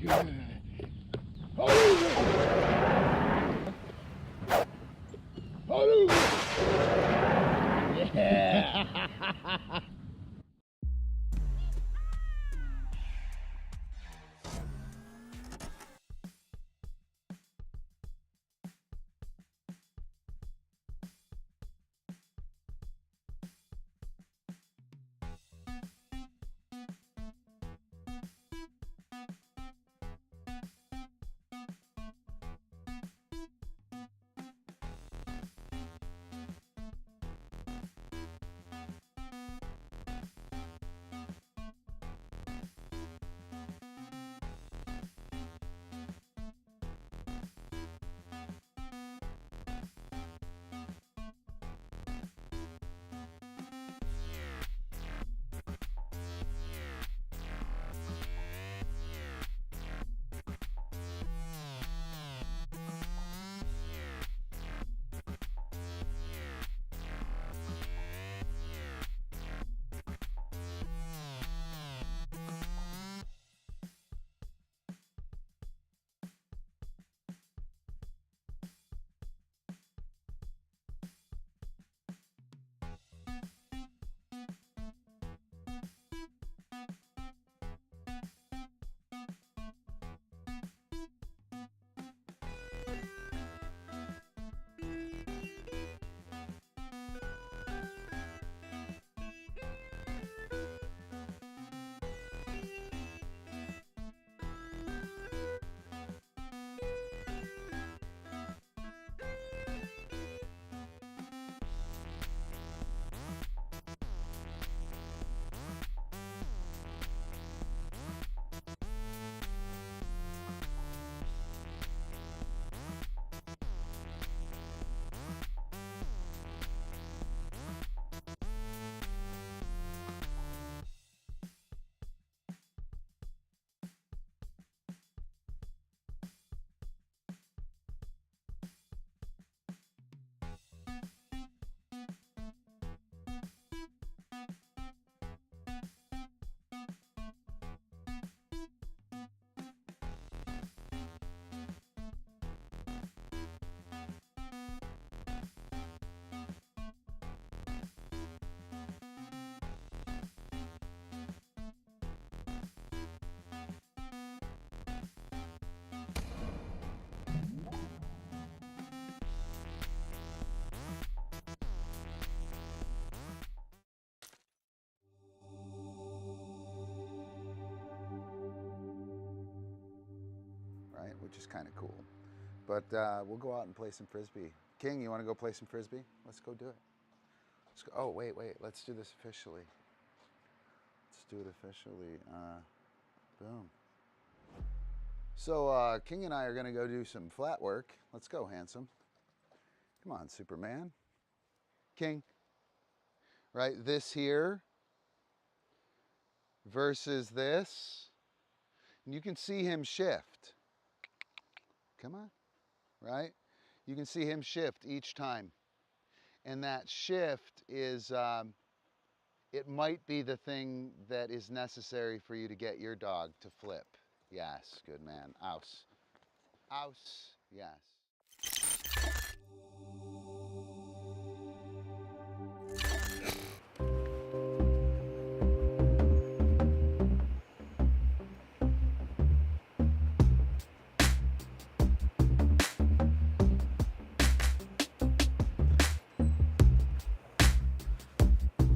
Good. Yeah. Which is kind of cool. But we'll go out and play some Frisbee. King, you want to go play some Frisbee? Let's go do it. Let's go. Oh, wait. Let's do this officially. Let's do it officially. Boom. So King and I are going to go do some flat work. Let's go, handsome. Come on, Superman. King. Right, this here versus this. And you can see him shift. Come on, right? You can see him shift each time. And that shift is, it might be the thing that is necessary for you to get your dog to flip. Yes, good man. Ouse. Ouse, yes.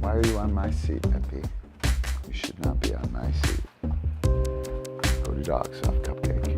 Why are you on my seat, Epi? You should not be on my seat. Go to dog soft cupcake.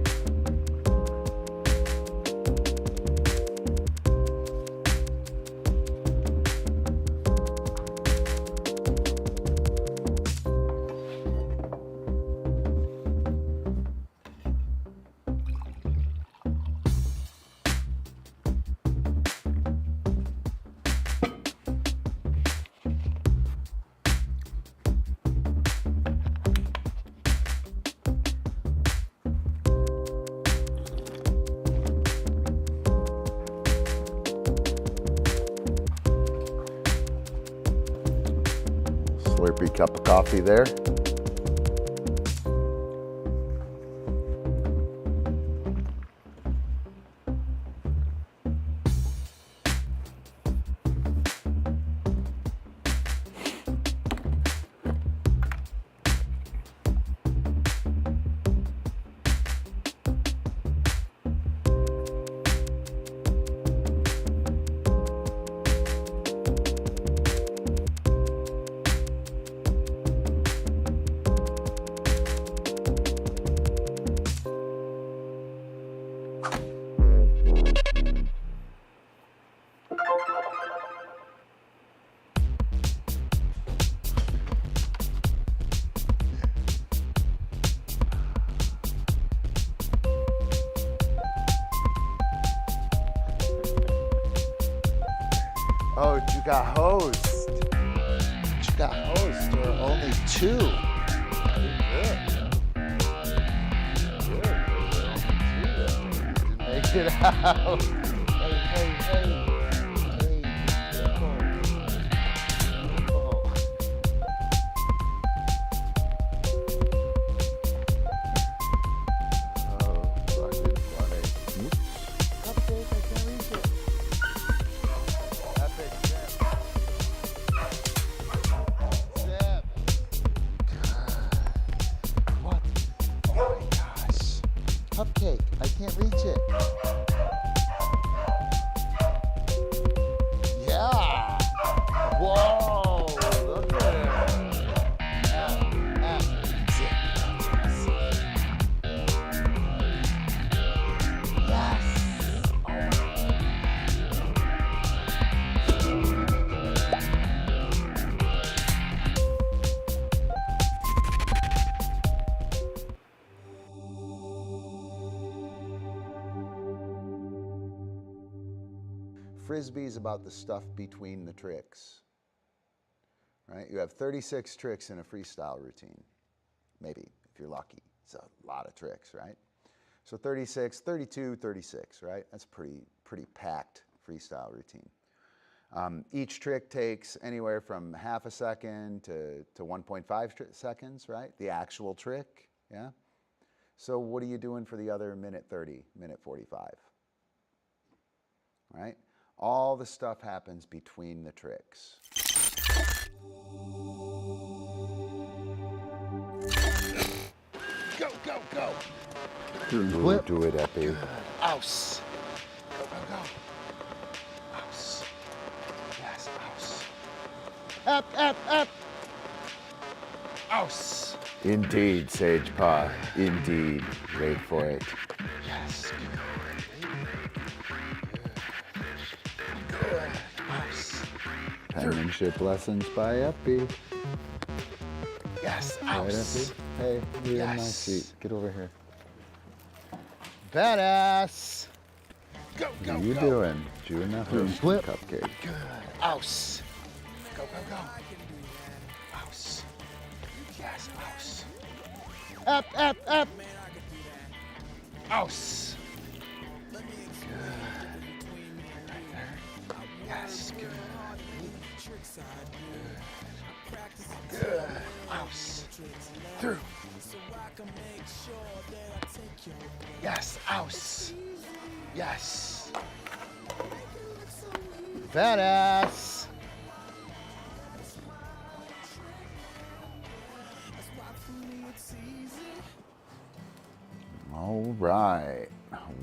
Slurpy cup of coffee there. Oh, you got host. You got host. There are only 2. Good. Make it out. Hey. CupCake, I can't reach it. Yeah. Whoa, look at it. Yes. Frisbee is about the stuff between the tricks, right? You have 36 tricks in a freestyle routine, maybe, if you're lucky. It's a lot of tricks, right? So 36, 32, 36, right? That's pretty packed freestyle routine. Each trick takes anywhere from half a second to 1.5 seconds, right? The actual trick, yeah? So what are you doing for the other minute 30, minute 45, right? All the stuff happens between the tricks. Go. Ooh, do it, Epi. Ouse. Go. Ouse. Yes, ouse. Up. Ouse. Indeed, Sage Paw. Indeed. Wait for it. Yes. Good. Ouse. Penmanship lessons by Epi. Yes, ouse. Right, hey, you're in my seat. Get over here. Badass. Go. What are you doing? Chewing that host CupCake. Good. Ouse. Go. Ouse. Yes, ouse. Up. Ouse. Good. Right there. Yes, good. Good. Ouse. Through. Yes, ouse. Yes. Badass. All right.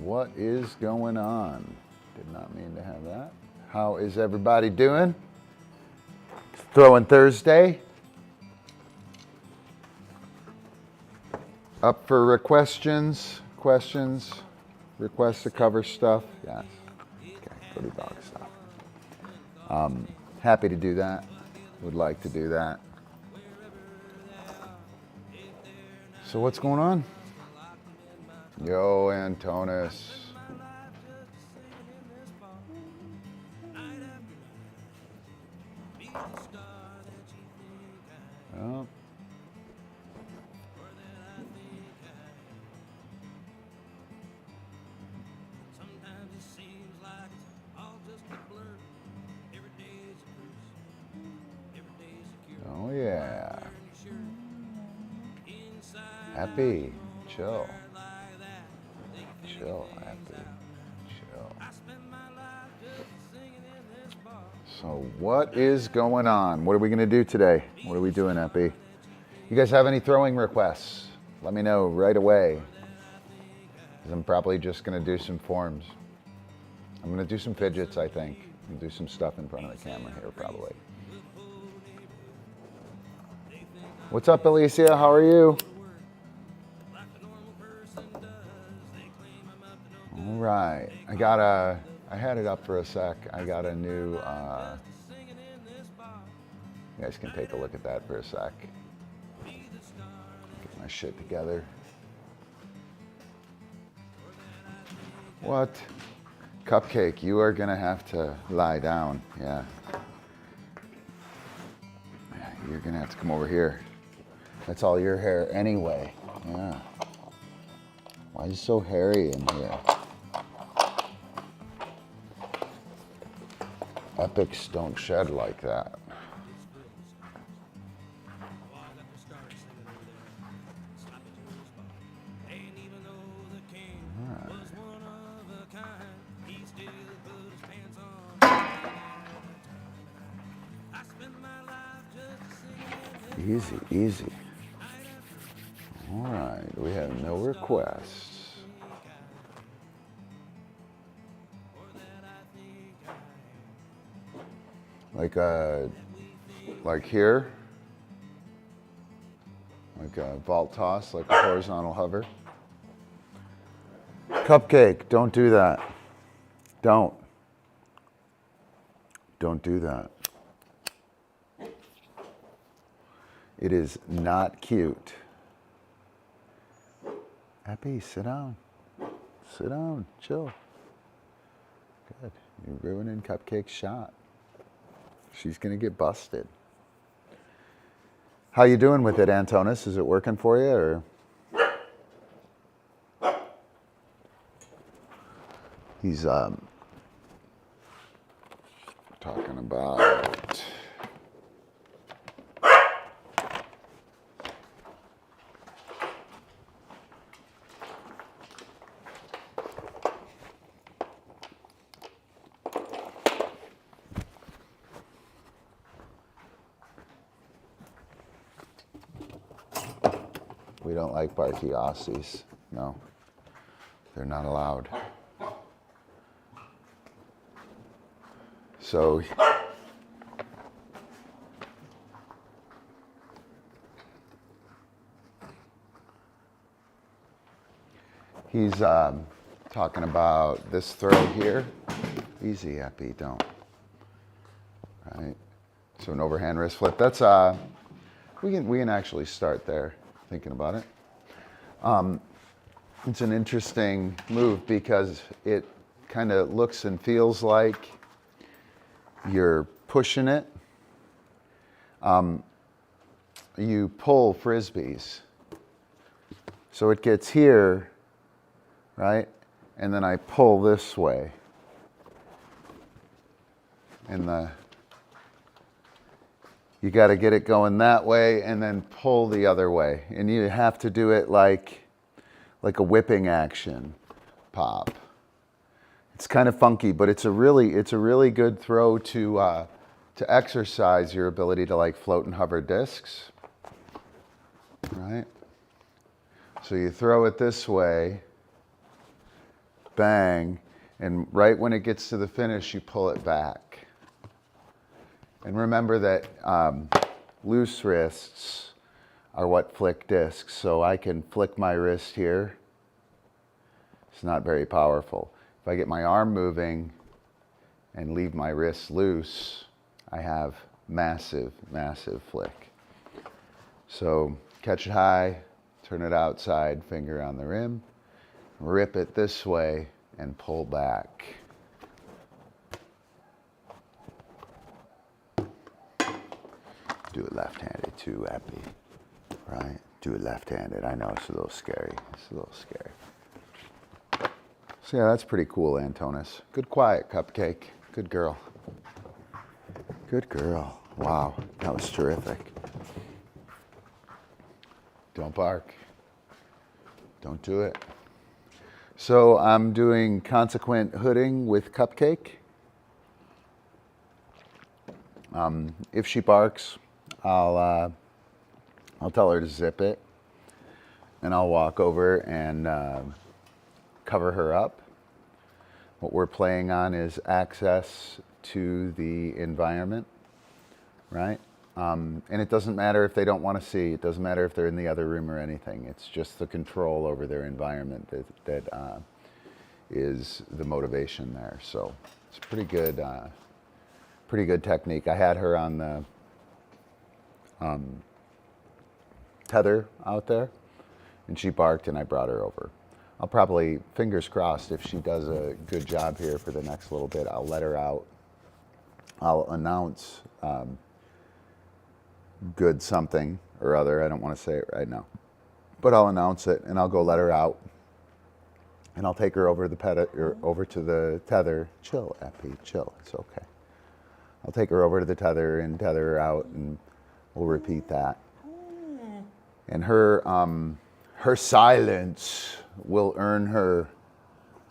What is going on? Did not mean to have that. How is everybody doing? Throwing Thursday. Up for questions, requests to cover stuff. Yes. Okay, go to dog stuff. Happy to do that. Would like to do that. So what's going on? Yo, Antonis. Oh. Oh yeah. Happy, chill, happy, chill. So what is going on? What are we going to do today? What are we doing, Epi? You guys have any throwing requests? Let me know right away. 'Cause I'm probably just going to do some forms. I'm going to do some fidgets, I think. And do some stuff in front of the camera here, probably. What's up, Alicia? How are you? All right. I had it up for a sec. I got a new, you guys can take a look at that for a sec. Get my shit together. What? CupCake, you are gonna have to lie down. Yeah. you're gonna have to come over here. That's all your hair anyway. Yeah. Why is it so hairy in here? Epics don't shed like that. Easy, easy. All right, we have no requests. Like here, like a vault toss, like a horizontal hover. CupCake, don't do that. Don't do that. It is not cute. Epi, sit down. Sit down, chill. Good, you're ruining CupCake's shot. She's gonna get busted. How you doing with it, Antonis? Is it working for you, or? He's talking about we don't like barky Aussies. No, they're not allowed. So he's talking about this throw here. Easy, Epi, don't. Right. So an overhand wrist flip. That's we can actually start there. Thinking about it. It's an interesting move because it kind of looks and feels like you're pushing it. You pull frisbees. So it gets here, right? And then I pull this way. And you got to get it going that way and then pull the other way. And you have to do it like a whipping action pop. It's kind of funky, but it's a really good throw to exercise your ability to like float and hover discs, right? So you throw it this way, bang, and right when it gets to the finish, you pull it back. And remember that loose wrists are what flick discs. So I can flick my wrist here. It's not very powerful. If I get my arm moving and leave my wrist loose, I have massive, massive flick. So catch it high, turn it outside, finger on the rim, rip it this way, and pull back. Do it left-handed too, Epi, right? Do it left-handed. I know it's a little scary. It's a little scary. So yeah, that's pretty cool, Antonis. Good quiet, CupCake. Good girl. Good girl. Wow, that was terrific. Don't bark. Don't do it. So I'm doing consequent hooding with CupCake. If she barks, I'll tell her to zip it, and I'll walk over and cover her up. What we're playing on is access to the environment, right? And it doesn't matter if they don't want to see. It doesn't matter if they're in the other room or anything. It's just the control over their environment that is the motivation there. So it's pretty good technique. I had her on the tether out there, and she barked, and I brought her over. I'll probably, fingers crossed, if she does a good job here for the next little bit, I'll let her out. I'll announce good something or other. I don't want to say it right now. But I'll announce it and I'll go let her out. And I'll take her over to the tether. Chill, Epi, chill. It's okay. I'll take her over to the tether and tether her out, and we'll repeat that. And her silence will earn her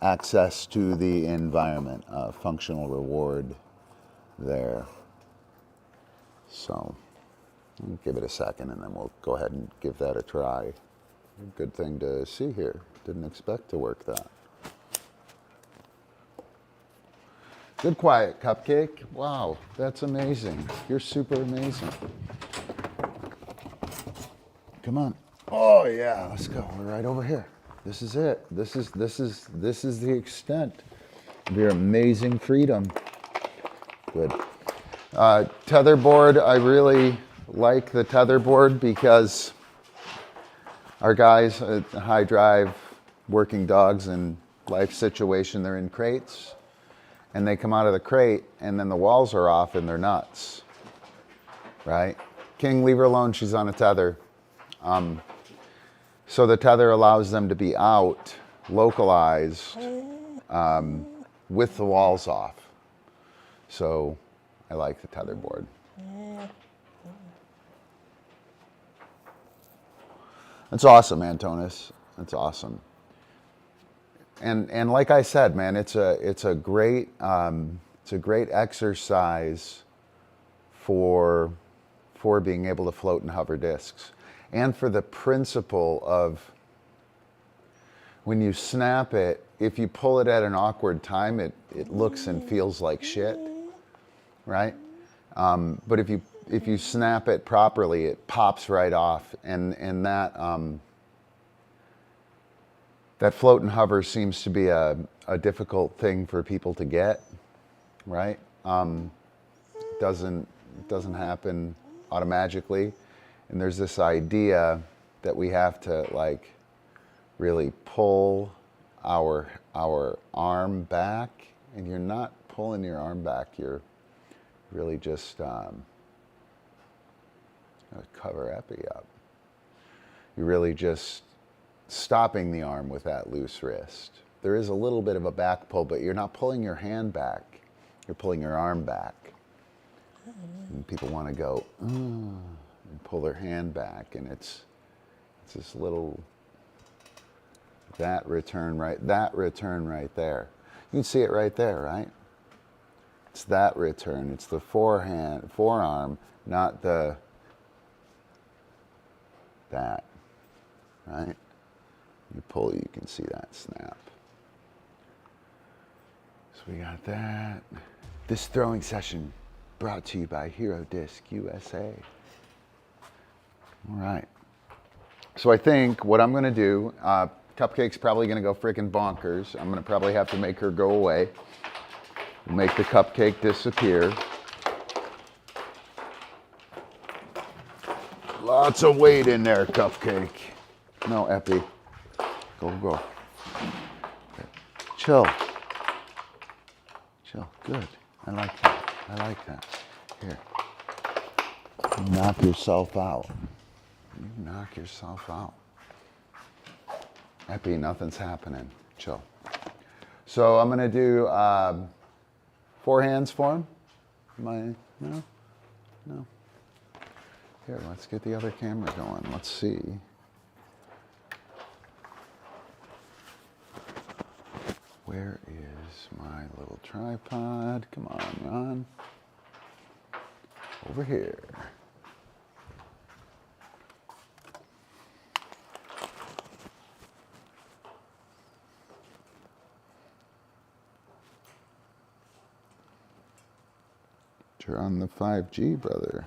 access to the environment, functional reward there. So give it a second, and then we'll go ahead and give that a try. Good thing to see here. Didn't expect to work that. Good quiet, CupCake. Wow, that's amazing. You're super amazing. Come on. Oh yeah, let's go. We're right over here. This is it. This is the extent of your amazing freedom. Good. Tetherboard, I really like the tetherboard because our guys at High Drive, working dogs in life situation, they're in crates, and they come out of the crate, and then the walls are off and they're nuts, right? King, leave her alone, she's on a tether. So the tether allows them to be out, localized, with the walls off. So I like the tetherboard. That's awesome, Antonis. That's awesome. And like I said, man, it's a great exercise for being able to float and hover discs, and for the principle of when you snap it, if you pull it at an awkward time, it looks and feels like shit, right? But if you snap it properly, it pops right off, and that float and hover seems to be a difficult thing for people to get, right? Doesn't happen automatically, and there's this idea that we have to like really pull our arm back, and you're not pulling your arm back. You're really just cover Epi up. You're really just stopping the arm with that loose wrist. There is a little bit of a back pull, but you're not pulling your hand back. You're pulling your arm back. And people want to go, and pull their hand back, and it's this little, that return right there. You can see it right there, right? It's that return. It's the forearm, not that, right? You pull, you can see that snap. So we got that. This throwing session brought to you by Hero Disc USA. All right. So I think what I'm going to do, CupCake's probably going to go freaking bonkers. I'm going to probably have to make her go away. Make the CupCake disappear. Lots of weight in there, CupCake. No, Epi. Go. Okay. Chill. Good. I like that. Here. You knock yourself out. Epi, nothing's happening. Chill. So I'm going to do 4 hands for him. No. Here, let's get the other camera going. Let's see. Where is my little tripod? Come on, Ron. Over here. You're on the 5G, brother.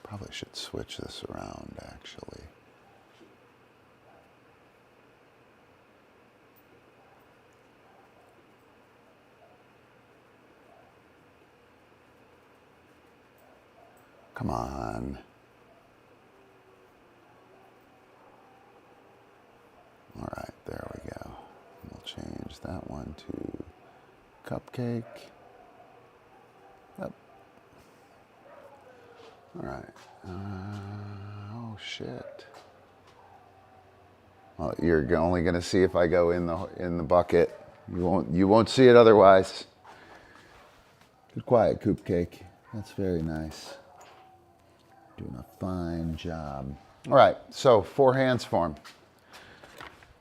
Probably should switch this around, actually. Come on. All right, there we go. We'll change that one to CupCake. Yep. All right. Oh shit. Well, you're only going to see if I go in the bucket. You won't see it otherwise. Good quiet, CupCake. That's very nice. Doing a fine job. All right, so 4 hands form.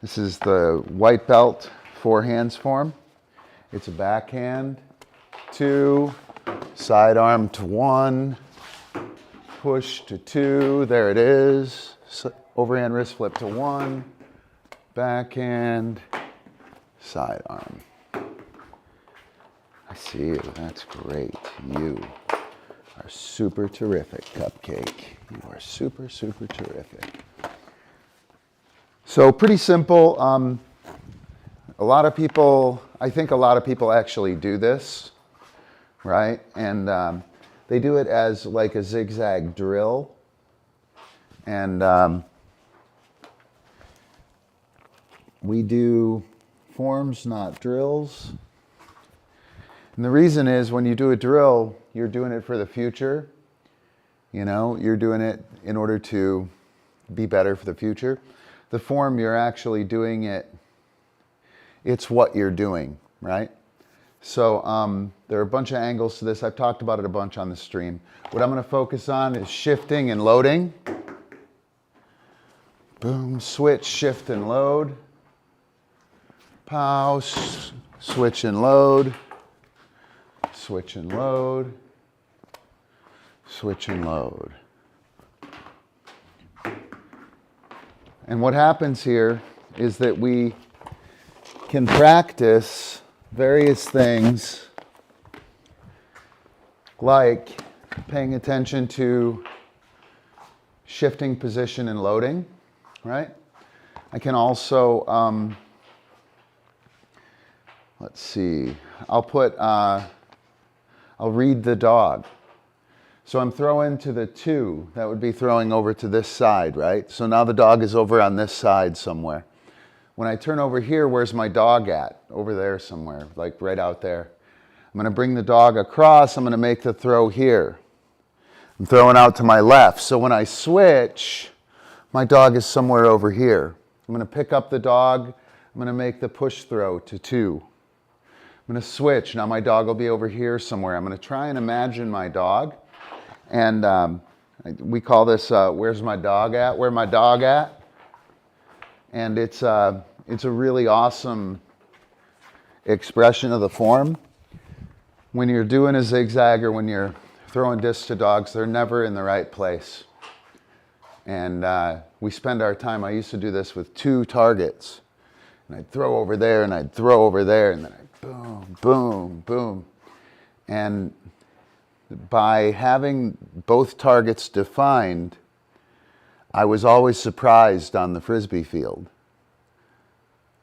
This is the white belt 4 hands form. It's a backhand, 2, sidearm to 1, push to 2, there it is. Overhand wrist flip to 1, backhand, sidearm. I see you, that's great. You are super terrific, CupCake. You are super, super terrific. So pretty simple. A lot of people, I think a lot of people actually do this, right? And they do it as like a zigzag drill. And we do forms, not drills. And the reason is when you do a drill, you're doing it for the future. You know, you're doing it in order to be better for the future. The form, you're actually doing it, it's what you're doing, right? So there are a bunch of angles to this. I've talked about it a bunch on the stream. What I'm going to focus on is shifting and loading. Boom, switch, shift and load. Pow, switch and load. Switch and load. Switch and load. And what happens here is that we can practice various things like paying attention to shifting position and loading, right? I can also, let's see, I'll read the dog. So I'm throwing to the 2, that would be throwing over to this side, right? So now the dog is over on this side somewhere. When I turn over here, where's my dog at? Over there somewhere, like right out there. I'm going to bring the dog across, I'm going to make the throw here. I'm throwing out to my left. So when I switch, my dog is somewhere over here. I'm going to pick up the dog, I'm going to make the push throw to 2. I'm going to switch, now my dog will be over here somewhere. I'm going to try and imagine my dog. And we call this, where's my dog at? Where my dog at? And it's a really awesome expression of the form. When you're doing a zigzag or when you're throwing discs to dogs, they're never in the right place. And we spend our time, I used to do this with 2 targets. And I'd throw over there and I'd throw over there and then I'd boom, boom, boom. And by having both targets defined, I was always surprised on the Frisbee field,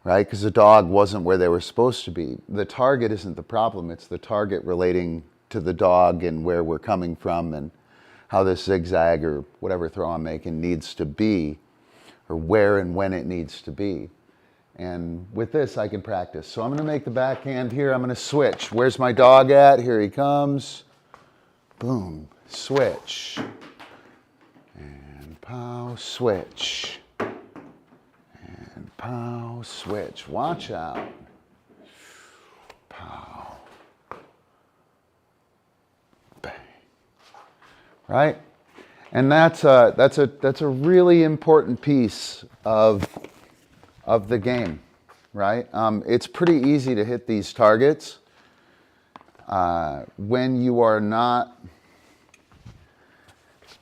right? Because the dog wasn't where they were supposed to be. The target isn't the problem, it's the target relating to the dog and where we're coming from and how this zigzag or whatever throw I'm making needs to be, or where and when it needs to be. And with this, I can practice. So I'm going to make the backhand here, I'm going to switch. Where's my dog at? Here he comes. Boom, switch, and pow, switch, and pow, switch. Watch out. Pow, bang. Right? And that's a really important piece of the game, right? It's pretty easy to hit these targets when you are not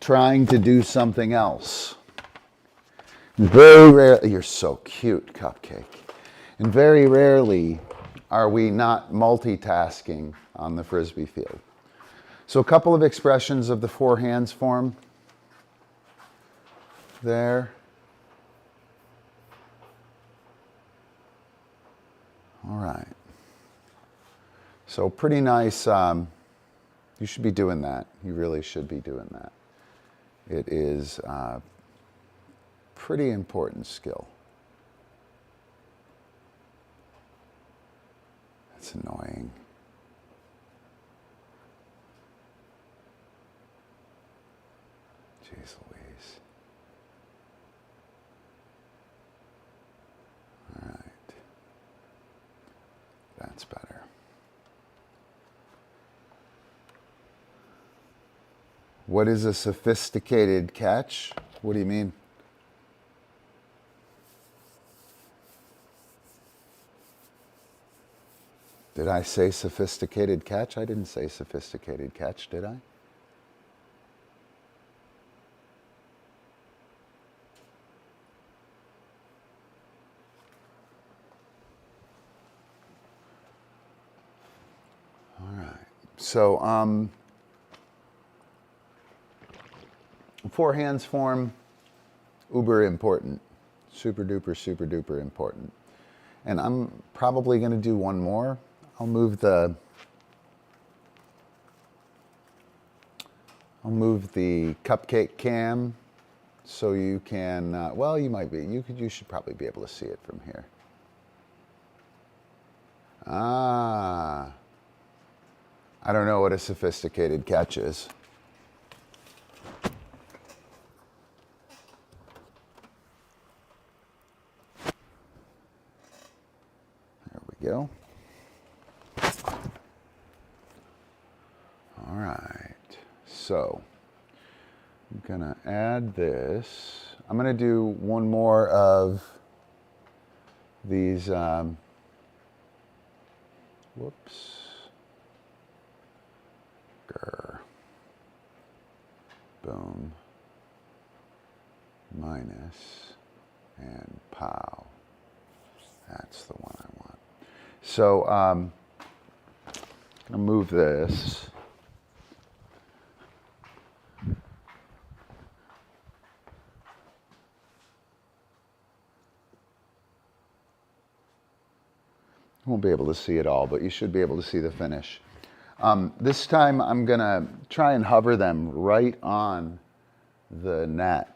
trying to do something else. Very rarely, you're so cute, CupCake. And very rarely are we not multitasking on the Frisbee field. So a couple of expressions of the 4 hands form there. All right. So pretty nice. You should be doing that. You really should be doing that. It is a pretty important skill. That's annoying. Jeez Louise. All right. That's better. What is a sophisticated catch? What do you mean? Did I say sophisticated catch? I didn't say sophisticated catch, did I? All right. So, four hands form, uber important. Super duper important. And I'm probably going to do one more. I'll move the CupCake cam so you can, well, you should probably be able to see it from here. Ah, I don't know what a sophisticated catch is. There we go. All right, so I'm gonna add this. I'm gonna do one more of these, whoops, grr, boom, minus, and pow. That's the one I want. So I'm gonna move this. You won't be able to see it all, but you should be able to see the finish. This time I'm gonna try and hover them right on the net.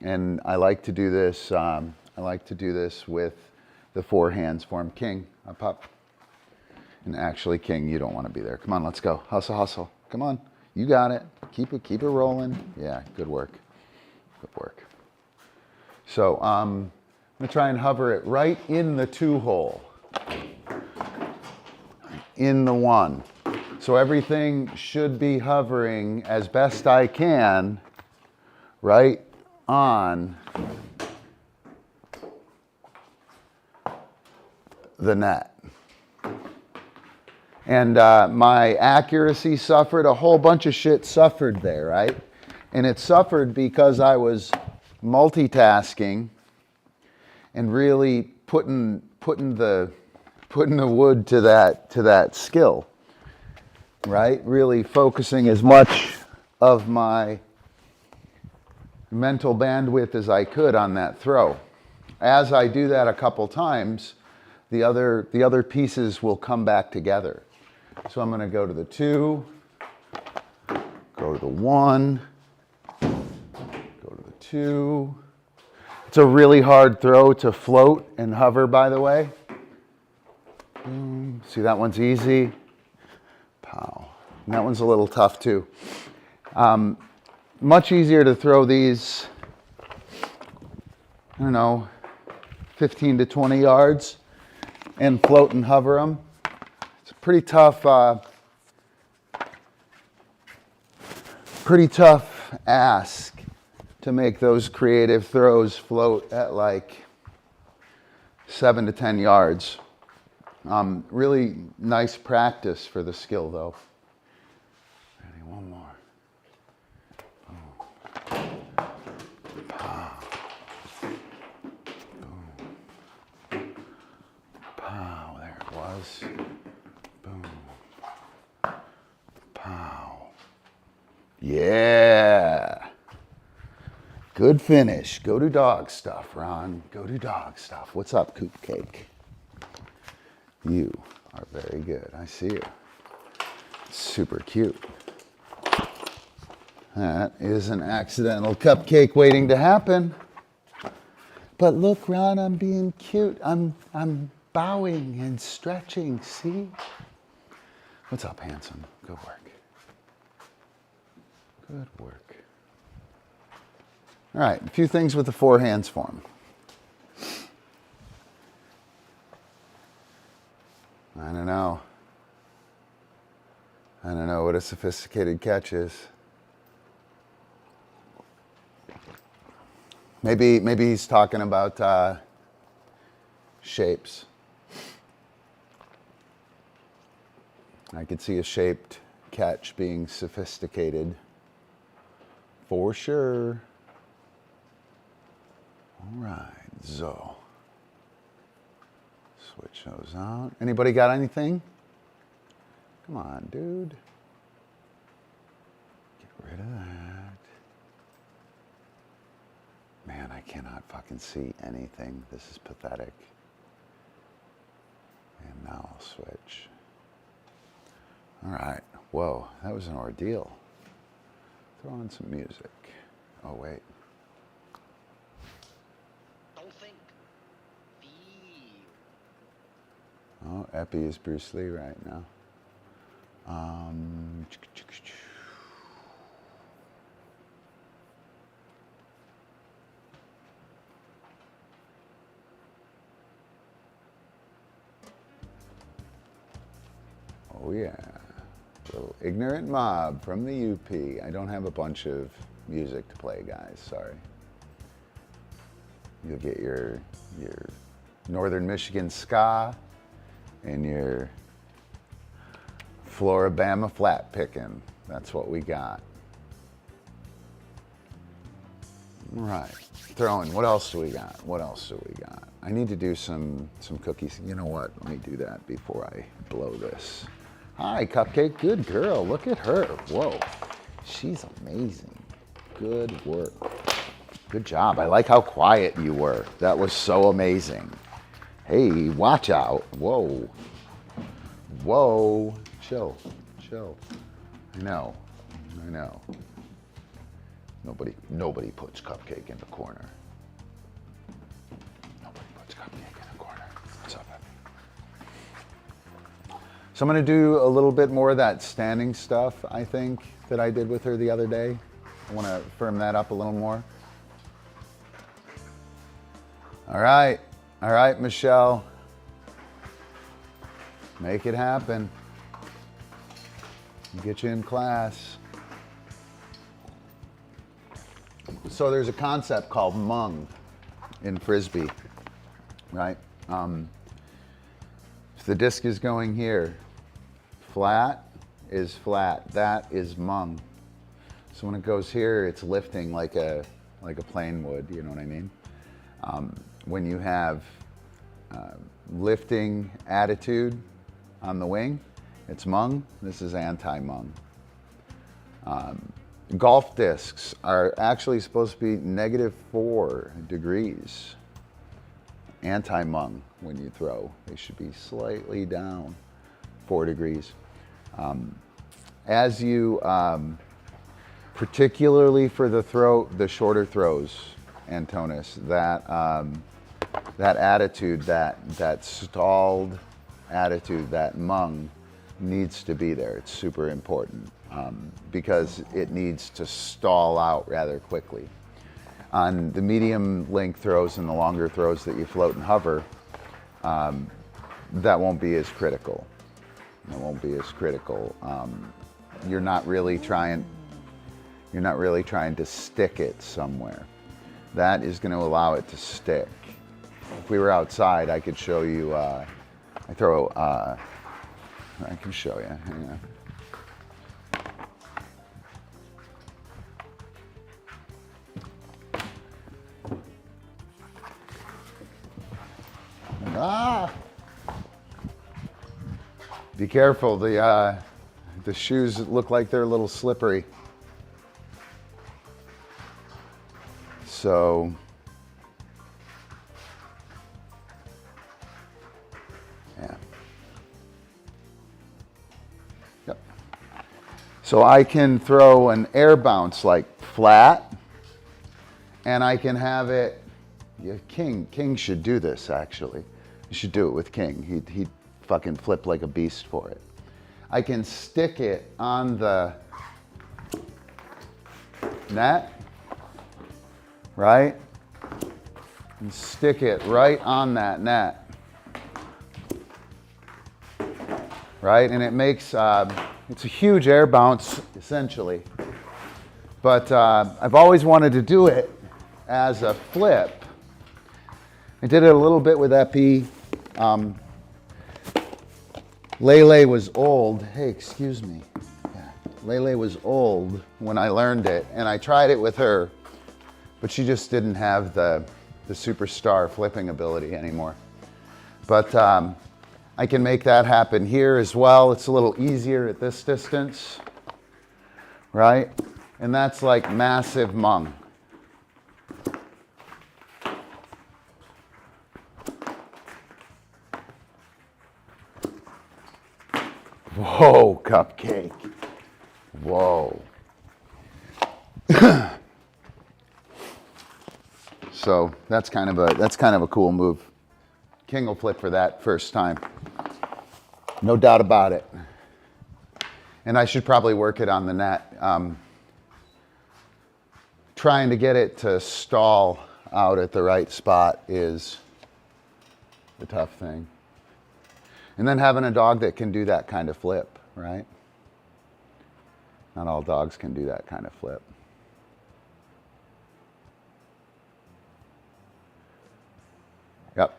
And I like to do this, with the four hands form. King, up, up. And actually, King, you don't want to be there. Come on, let's go. Hustle, hustle. Come on. You got it. Keep it rolling. Yeah, good work. Good work. So I'm gonna try and hover it right in the 2 hole. In the 1. So everything should be hovering as best I can right on the net. And my accuracy suffered, a whole bunch of shit suffered there, right? And it suffered because I was multitasking and really putting the wood to that skill, right? Really focusing as much of my mental bandwidth as I could on that throw. As I do that a couple times, the other pieces will come back together. So I'm going to go to the 2, go to the 1, go to the 2. It's a really hard throw to float and hover, by the way. Boom. See, that one's easy. Pow. And that one's a little tough too. Much easier to throw these, I don't know, 15 to 20 yards and float and hover them. It's a pretty tough ask to make those creative throws float at like 7 to 10 yards. Really nice practice for the skill, though. Ready, one more. Boom. Pow. Boom. Pow. There it was. Boom. Pow. Yeah. Good finish. Go to dog stuff, Ron. Go to dog stuff. What's up, CupCake? You are very good. I see you. Super cute. That is an accidental cupcake waiting to happen. But look, Ron, I'm being cute. I'm bowing and stretching, see? What's up, handsome? Good work. Good work. All right, a few things with the four hands form. I don't know what a sophisticated catch is. Maybe he's talking about shapes. I could see a shaped catch being sophisticated. For sure. All right, so switch those out. Anybody got anything? Come on, dude. Get rid of that. Man, I cannot fucking see anything. This is pathetic. And now I'll switch. All right. Whoa, that was an ordeal. Throw on some music. Oh, wait. Don't think. Feel. Oh, Epi is Bruce Lee right now. Oh yeah, little ignorant mob from the UP. I don't have a bunch of music to play, guys, sorry. You'll get your Northern Michigan ska and your Floribama flat picking. That's what we got. All right, throwing, what else do we got? What else do we got? I need to do some cookies. You know what, let me do that before I blow this. Hi, CupCake, good girl, look at her. Whoa, she's amazing. Good work. Good job, I like how quiet you were. That was so amazing. Hey, watch out, whoa. Whoa, chill. I know. Nobody puts CupCake in the corner. Nobody puts CupCake in the corner. What's up, Epi? So I'm gonna do a little bit more of that standing stuff, I think, that I did with her the other day. I wanna firm that up a little more. All right, Michelle. Make it happen. Get you in class. So there's a concept called Hmong in Frisbee, right? If the disc is going here, flat is flat. That is Hmong. So when it goes here, it's lifting like a plane would, you know what I mean? When you have lifting attitude on the wing, it's Hmong. This is anti-Hmong. Golf discs are actually supposed to be -4 degrees. Anti-Hmong when you throw. They should be slightly down 4 degrees. As you, particularly for the shorter throws, Antonis, that attitude, that stalled attitude, that Hmong needs to be there. It's super important because it needs to stall out rather quickly. On the medium length throws and the longer throws that you float and hover, that won't be as critical. That won't be as critical. You're not really trying to stick it somewhere. That is going to allow it to stick. If we were outside, I could show you. I can show you. Hang on. Ah! Be careful. The shoes look like they're a little slippery. So. Yeah. Yep. So I can throw an air bounce like flat, and I can have it, yeah, King should do this actually. You should do it with King. He'd fucking flip like a beast for it. I can stick it on the net, right? And stick it right on that net, right? And it makes, it's a huge air bounce essentially. But I've always wanted to do it as a flip. I did it a little bit with Epi. Lele was old. Hey, excuse me. Yeah. Lele was old when I learned it, and I tried it with her, but she just didn't have the superstar flipping ability anymore. But I can make that happen here as well. It's a little easier at this distance, right? And that's like massive mung. Whoa, CupCake. Whoa. So that's kind of a cool move. King will flip for that first time. No doubt about it. And I should probably work it on the net. Trying to get it to stall out at the right spot is the tough thing. And then having a dog that can do that kind of flip, right? Not all dogs can do that kind of flip. Yep.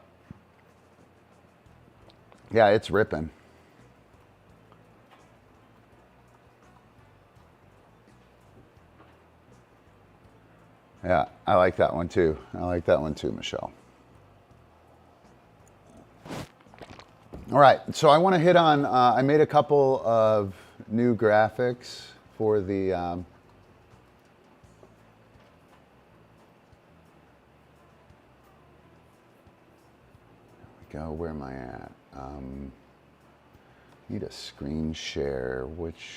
Yeah, it's ripping. Yeah, I like that one too. I like that one too, Michelle. All right, so I want to hit on, I made a couple of new graphics for the, there we go, where am I at? Need a screen share, which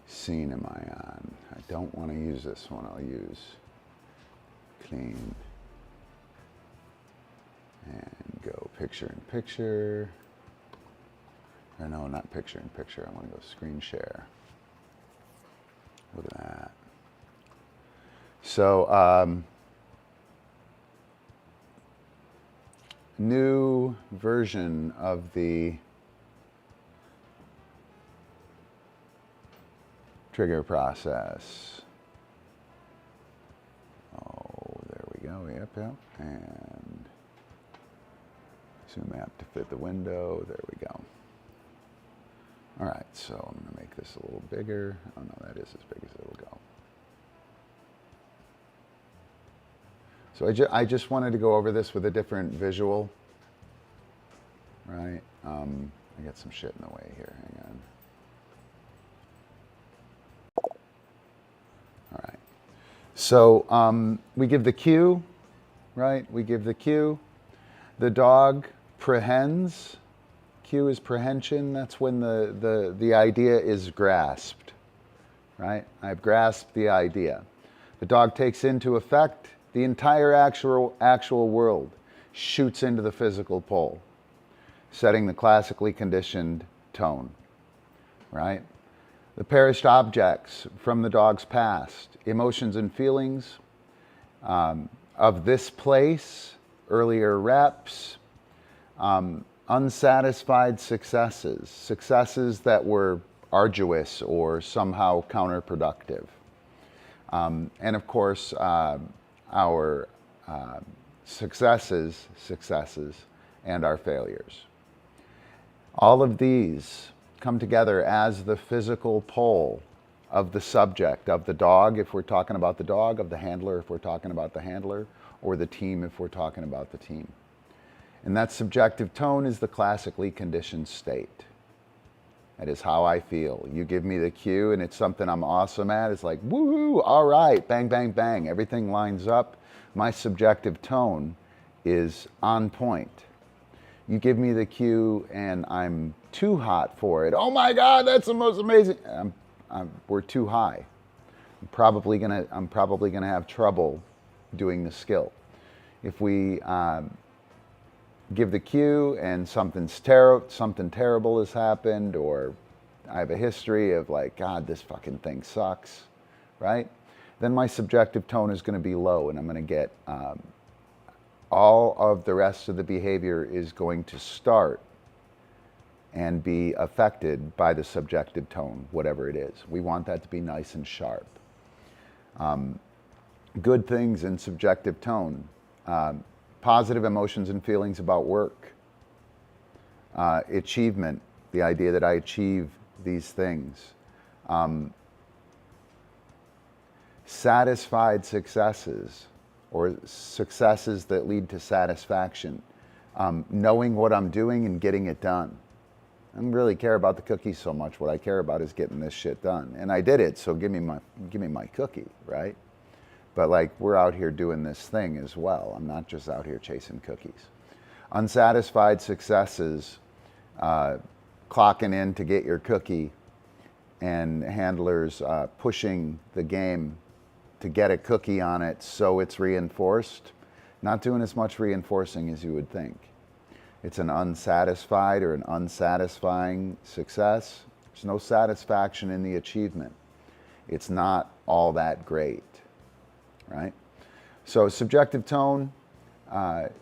scene am I on? I don't want to use this one, I'll use clean. And go picture in picture. Or no, not picture in picture. I want to go screen share. Look at that. So, new version of the trigger process. Oh, there we go. Yep, yep. And zoom out to fit the window. There we go. All right, so I'm going to make this a little bigger. Oh no, that is as big as it'll go. So I just wanted to go over this with a different visual, right? I got some shit in the way here. Hang on. All right. So we give the cue, right? We give the cue. The dog prehends. Cue is prehension. That's when the idea is grasped, right? I've grasped the idea. The dog takes into effect. The entire actual world shoots into the physical pole, setting the classically conditioned tone, right? The perished objects from the dog's past, emotions and feelings of this place, earlier reps, unsatisfied successes, successes that were arduous or somehow counterproductive. And of course, our successes, and our failures. All of these come together as the physical pole of the subject, of the dog if we're talking about the dog, of the handler if we're talking about the handler, or the team if we're talking about the team. And that subjective tone is the classically conditioned state. That is how I feel. You give me the cue and it's something I'm awesome at. It's like, woo, all right, bang, bang, bang. Everything lines up. My subjective tone is on point. You give me the cue and I'm too hot for it. Oh my God, that's the most amazing. We're too high. I'm probably gonna have trouble doing the skill. If we give the cue and something terrible has happened, or I have a history of like, God, this fucking thing sucks, right? Then my subjective tone is going to be low, and I'm going to get all of the rest of the behavior is going to start and be affected by the subjective tone, whatever it is. We want that to be nice and sharp. Good things in subjective tone. Positive emotions and feelings about work. Achievement, the idea that I achieve these things. Satisfied successes, or successes that lead to satisfaction. Knowing what I'm doing and getting it done. I don't really care about the cookies so much. What I care about is getting this shit done. And I did it, so give me my cookie, right? But like, we're out here doing this thing as well. I'm not just out here chasing cookies. Unsatisfied successes, clocking in to get your cookie, and handlers pushing the game to get a cookie on it so it's reinforced. Not doing as much reinforcing as you would think. It's an unsatisfied or an unsatisfying success. There's no satisfaction in the achievement. It's not all that great, right? So subjective tone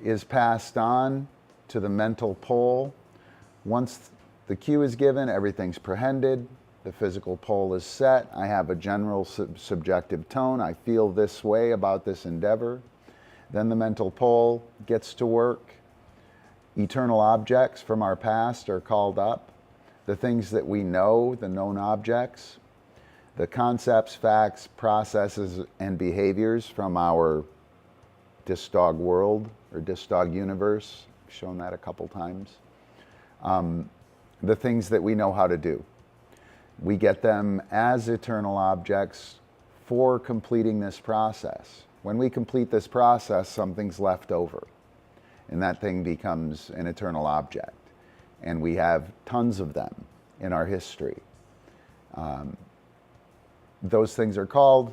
is passed on to the mental pole. Once the cue is given, everything's prehended. The physical pole is set. I have a general subjective tone. I feel this way about this endeavor. Then the mental pole gets to work. Eternal objects from our past are called up. The things that we know, the known objects. The concepts, facts, processes, and behaviors from our DiscDog world or DiscDog universe. I've shown that a couple times. The things that we know how to do. We get them as eternal objects for completing this process. When we complete this process, something's left over, and that thing becomes an eternal object. And we have tons of them in our history. Those things are called.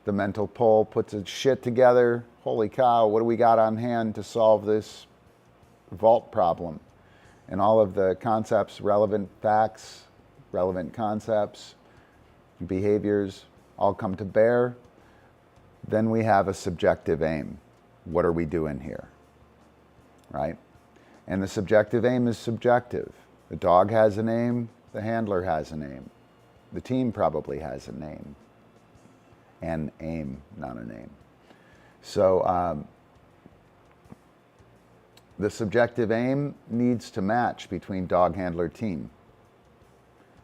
The mental pole puts its shit together. Holy cow, what do we got on hand to solve this vault problem? And all of the concepts, relevant facts, relevant concepts, behaviors, all come to bear. Then we have a subjective aim. What are we doing here, right? And the subjective aim is subjective. The dog has a name, the handler has a name. The team probably has a name. An aim, not a name. So the subjective aim needs to match between dog, handler, team.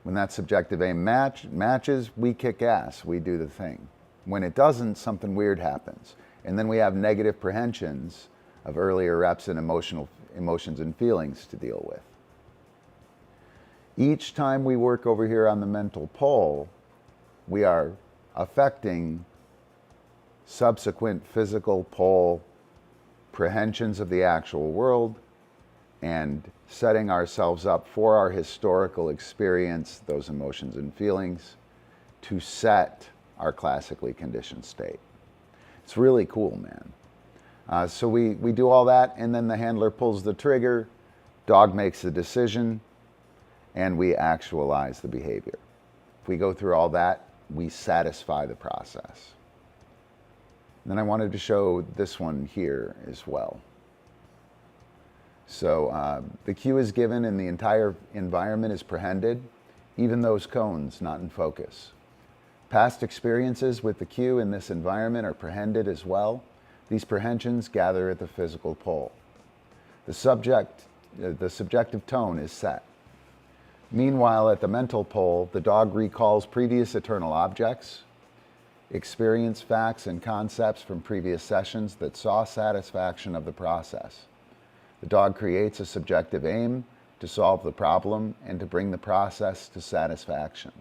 When that subjective aim matches, we kick ass, we do the thing. When it doesn't, something weird happens. And then we have negative prehensions of earlier reps and emotions and feelings to deal with. Each time we work over here on the mental pole, we are affecting subsequent physical pole prehensions of the actual world and setting ourselves up for our historical experience, those emotions and feelings, to set our classically conditioned state. It's really cool, man. So we do all that, and then the handler pulls the trigger, dog makes the decision, and we actualize the behavior. If we go through all that, we satisfy the process. And then I wanted to show this one here as well. So the cue is given and the entire environment is prehended, even those cones not in focus. Past experiences with the cue in this environment are prehended as well. These prehensions gather at the physical pole. The subjective tone is set. Meanwhile, at the mental pole, the dog recalls previous eternal objects, experience facts and concepts from previous sessions that saw satisfaction of the process. The dog creates a subjective aim to solve the problem and to bring the process to satisfaction.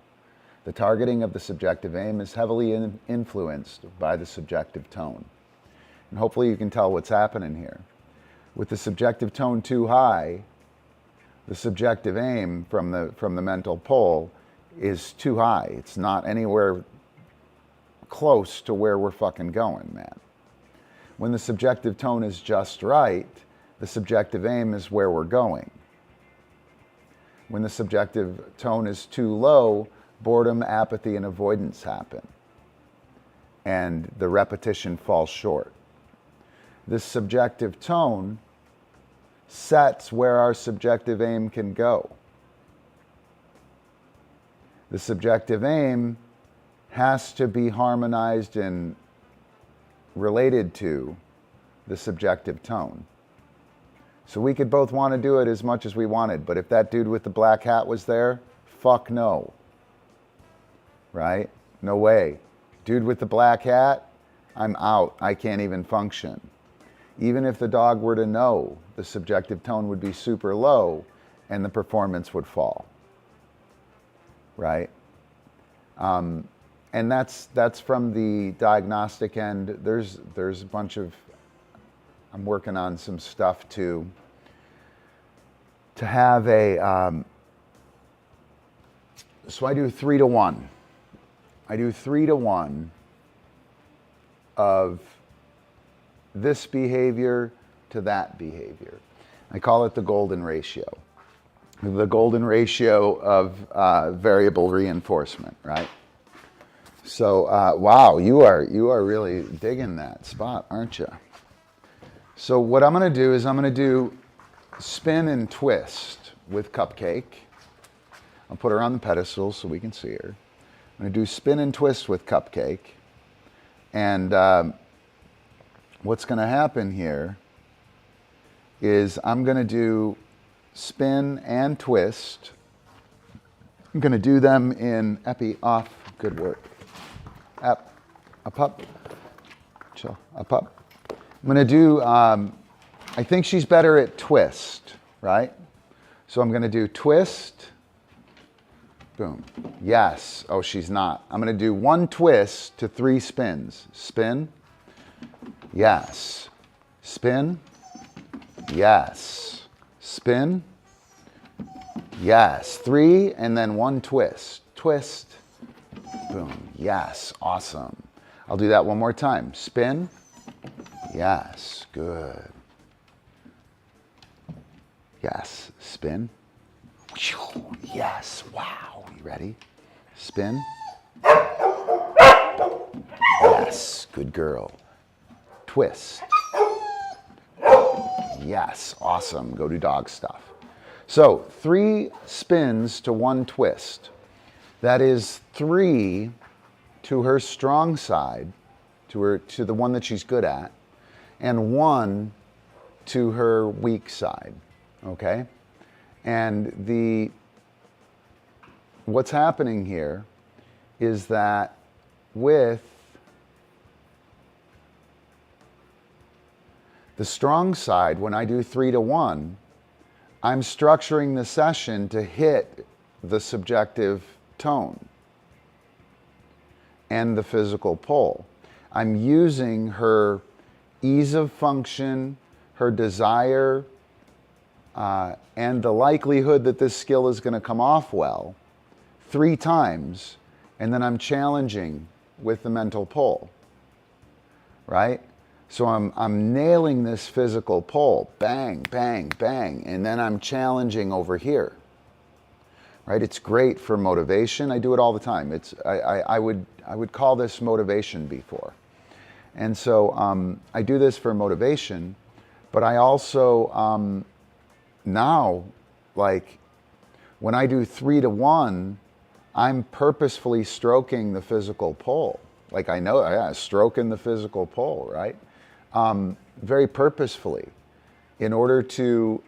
The targeting of the subjective aim is heavily influenced by the subjective tone. And hopefully you can tell what's happening here. With the subjective tone too high, the subjective aim from the mental pole is too high. It's not anywhere close to where we're fucking going, man. When the subjective tone is just right, the subjective aim is where we're going. When the subjective tone is too low, boredom, apathy, and avoidance happen. And the repetition falls short. This subjective tone sets where our subjective aim can go. The subjective aim has to be harmonized and related to the subjective tone. So we could both want to do it as much as we wanted, but if that dude with the black hat was there, fuck no. Right? No way. Dude with the black hat, I'm out. I can't even function. Even if the dog were to know, the subjective tone would be super low and the performance would fall. Right? And that's from the diagnostic end. There's a bunch of, I'm working on some stuff to have a, so I do 3 to 1. I do 3 to 1 of this behavior to that behavior. I call it the golden ratio. The golden ratio of variable reinforcement, right? So, wow, you are really digging that spot, aren't you? So what I'm going to do is I'm going to do spin and twist with CupCake. I'll put her on the pedestal so we can see her. I'm going to do spin and twist with CupCake. And what's going to happen here is I'm going to do spin and twist. I'm going to do them in epi, off, good work. Up, up, chill, up. I'm going to do, I think she's better at twist, right? So I'm going to do twist, boom, yes. Oh, she's not. I'm going to do 1 twist to 3 spins. Spin, yes. Spin, yes. Spin, yes. 3 and then 1 twist. Twist, boom, yes, awesome. I'll do that one more time. Spin, yes, good. Yes, spin. Yes, wow. You ready? Spin. Yes, good girl. Twist. Yes, awesome. Go do dog stuff. So 3 spins to 1 twist. That is 3 to her strong side, to the one that she's good at, and 1 to her weak side. Okay? And what's happening here is that with the strong side, when I do 3 to 1, I'm structuring the session to hit the subjective tone and the physical pull. I'm using her ease of function, her desire, and the likelihood that this skill is going to come off well 3 times, and then I'm challenging with the mental pull, right? So I'm nailing this physical pull, bang, bang, bang, and then I'm challenging over here, right? It's great for motivation. I do it all the time. I would call this motivation before. And so I do this for motivation, but I also, now, like, when I do 3 to 1, I'm purposefully stroking the physical pull. Like, I know, yeah, stroking the physical pull, right? Very purposefully, in order to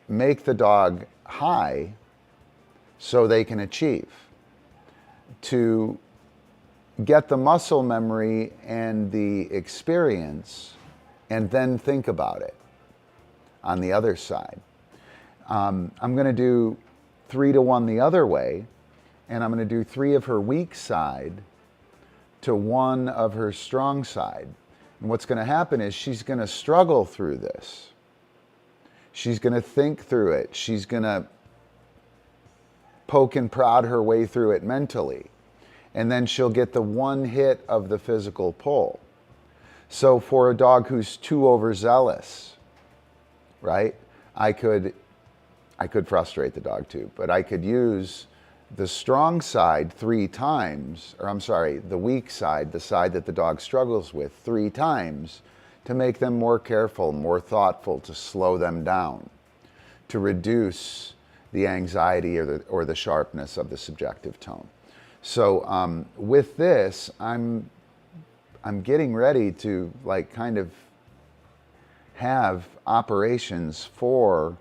make the dog high so they can achieve. To get the muscle memory and the experience, and then think about it on the other side. I'm going to do 3 to 1 the other way, and I'm going to do 3 of her weak side to 1 of her strong side. And what's going to happen is she's going to struggle through this. She's going to think through it. She's going to poke and prod her way through it mentally. And then she'll get the one hit of the physical pull. So for a dog who's too overzealous, right, I could frustrate the dog too, but I could use the strong side 3 times, or I'm sorry, the weak side, the side that the dog struggles with 3 times, to make them more careful, more thoughtful, to slow them down, to reduce the anxiety or the sharpness of the subjective tone. So with this, I'm getting ready to like kind of have operations for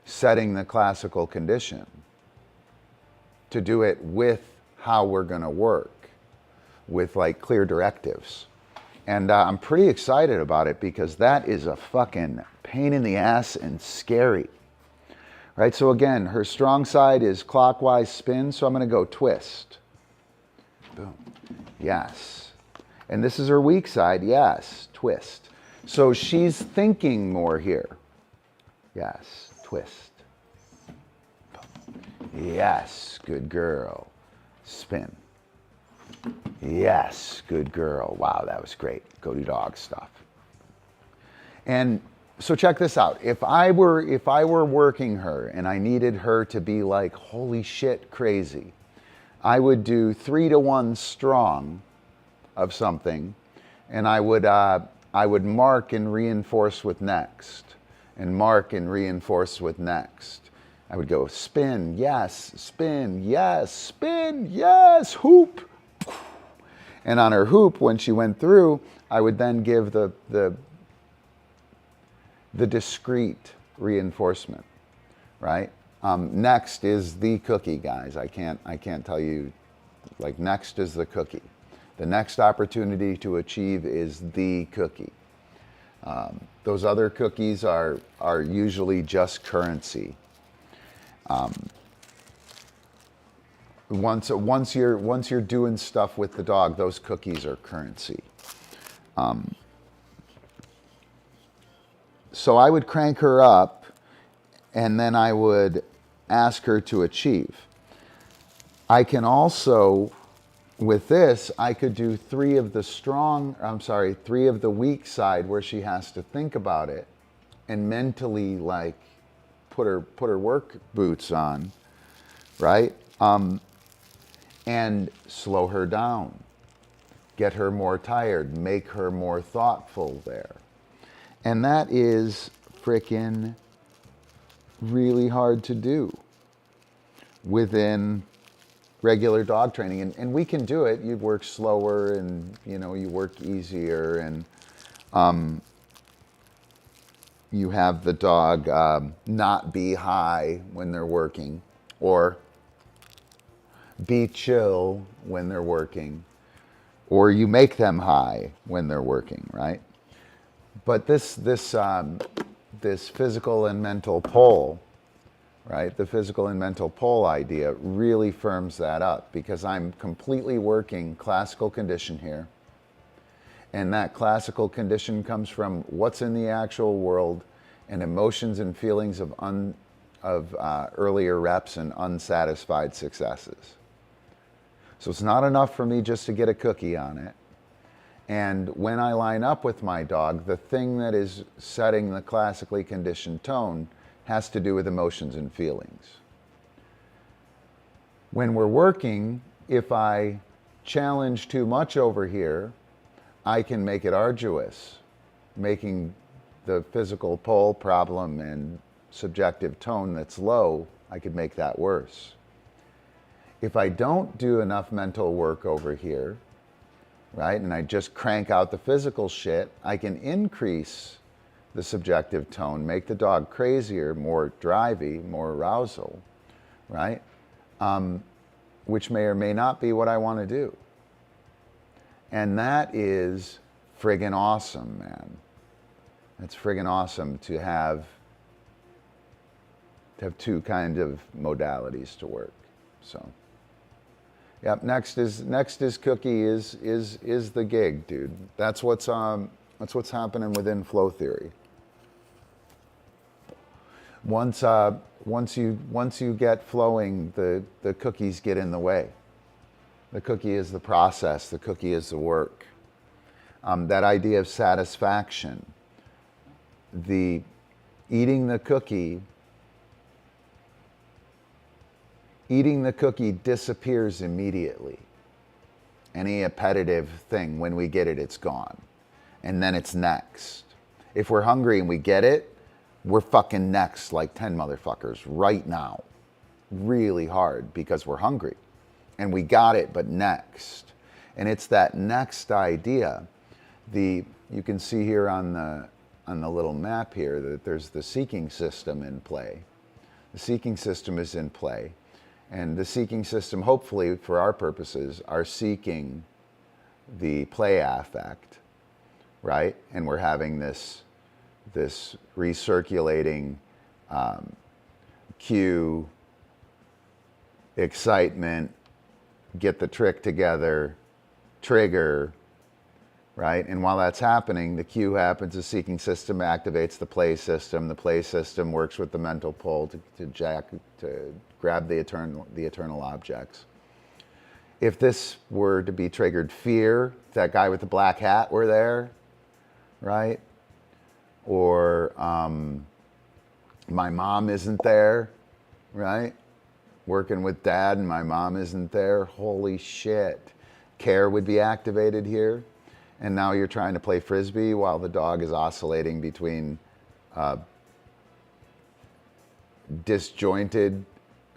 setting the classical condition, to do it with how we're going to work, with like clear directives. And I'm pretty excited about it because that is a fucking pain in the ass and scary. Right, so again, her strong side is clockwise spin, so I'm going to go twist. Boom. Yes. And this is her weak side. Yes, twist. So she's thinking more here. Yes, twist. Boom. Yes, good girl. Spin. Yes, good girl. Wow, that was great. Go to dog stuff. And so check this out. If I were working her and I needed her to be like, holy shit, crazy, I would do 3 to 1 strong of something, and I would mark and reinforce with next, and mark and reinforce with next. I would go spin, yes, spin, yes, spin, yes, hoop. And on her hoop, when she went through, I would then give the discrete reinforcement, right? Next is the cookie, guys. I can't tell you, like, next is the cookie. The next opportunity to achieve is the cookie. Those other cookies are usually just currency. Once you're doing stuff with the dog, those cookies are currency. So I would crank her up, and then I would ask her to achieve. I can also, with this, I could do 3 of the weak side where she has to think about it and mentally like put her work boots on, right? And slow her down, get her more tired, make her more thoughtful there. And that is frickin' really hard to do within regular dog training. And we can do it. You work slower and, you work easier, and you have the dog not be high when they're working, or be chill when they're working, or you make them high when they're working, right? But this physical and mental pull, right? The physical and mental pull idea really firms that up, because I'm completely working classical condition here. And that classical condition comes from what's in the actual world and emotions and feelings of earlier reps and unsatisfied successes. So it's not enough for me just to get a cookie on it. And when I line up with my dog, the thing that is setting the classically conditioned tone has to do with emotions and feelings. When we're working, if I challenge too much over here, I can make it arduous, making the physical pull problem and subjective tone that's low, I could make that worse. If I don't do enough mental work over here, right, and I just crank out the physical shit, I can increase the subjective tone, make the dog crazier, more drivey, more arousal, right? Which may or may not be what I want to do. And that is friggin' awesome, man. That's friggin' awesome to have two kind of modalities to work. So, yep. Next is cookie is the gig, dude. That's what's happening within flow theory. Once you get flowing, the cookies get in the way. The cookie is the process. The cookie is the work. That idea of satisfaction, the eating the cookie disappears immediately. Any appetitive thing, when we get it, it's gone. And then it's next. If we're hungry and we get it, we're fucking next like 10 motherfuckers right now. Really hard because we're hungry. And we got it, but next. And it's that next idea. You can see here on the little map here that there's the seeking system in play. The seeking system is in play. And the seeking system, hopefully, for our purposes, are seeking the play affect, right? And we're having this recirculating cue, excitement, get the trick together, trigger, right? And while that's happening, the cue happens, the seeking system activates the play system. The play system works with the mental pull to grab the eternal objects. If this were to be triggered fear, if that guy with the black hat were there, right? Or my mom isn't there, right? Working with dad and my mom isn't there, holy shit. Care would be activated here. And now you're trying to play frisbee while the dog is oscillating between disjointed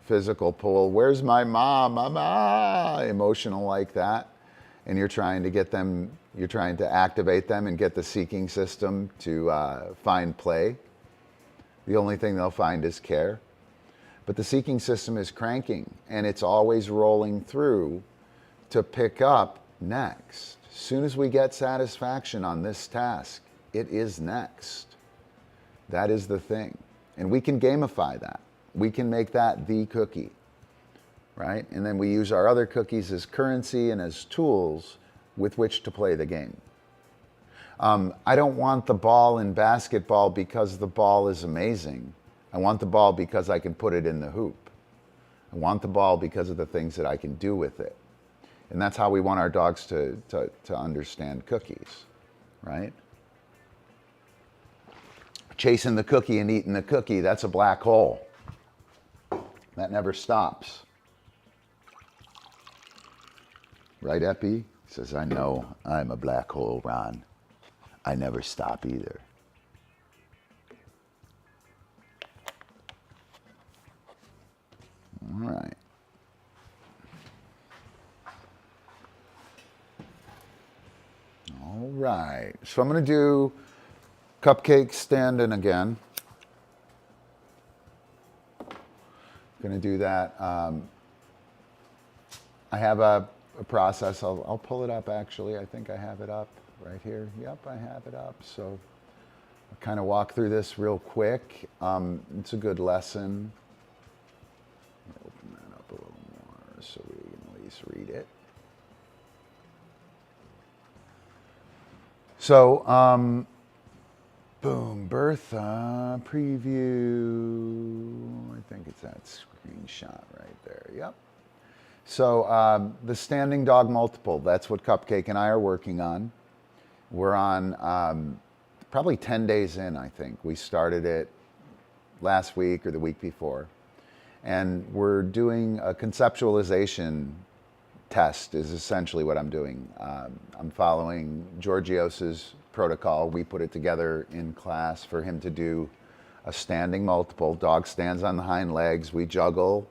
physical pull. Where's my mom? Mama! Emotional like that. And you're trying to activate them and get the seeking system to find play. The only thing they'll find is care. But the seeking system is cranking and it's always rolling through to pick up next. As soon as we get satisfaction on this task, it is next. That is the thing. And we can gamify that. We can make that the cookie, right? And then we use our other cookies as currency and as tools with which to play the game. I don't want the ball in basketball because the ball is amazing. I want the ball because I can put it in the hoop. I want the ball because of the things that I can do with it. And that's how we want our dogs to understand cookies, right? Chasing the cookie and eating the cookie, that's a black hole. That never stops. Right, Epi? He says, I know, I'm a black hole, Ron. I never stop either. All right. All right. So I'm going to do CupCake standing again. Going to do that. I have a process. I'll pull it up, actually. I think I have it up right here. Yep, I have it up. So I'll kind of walk through this real quick. It's a good lesson. Open that up a little more so we can at least read it. So, boom, Bertha, preview. I think it's that screenshot right there. Yep. So the standing dog multiple, that's what CupCake and I are working on. We're on probably 10 days in, I think. We started it last week or the week before. And we're doing a conceptualization test is essentially what I'm doing. I'm following Georgios's protocol. We put it together in class for him to do a standing multiple. Dog stands on the hind legs. We juggle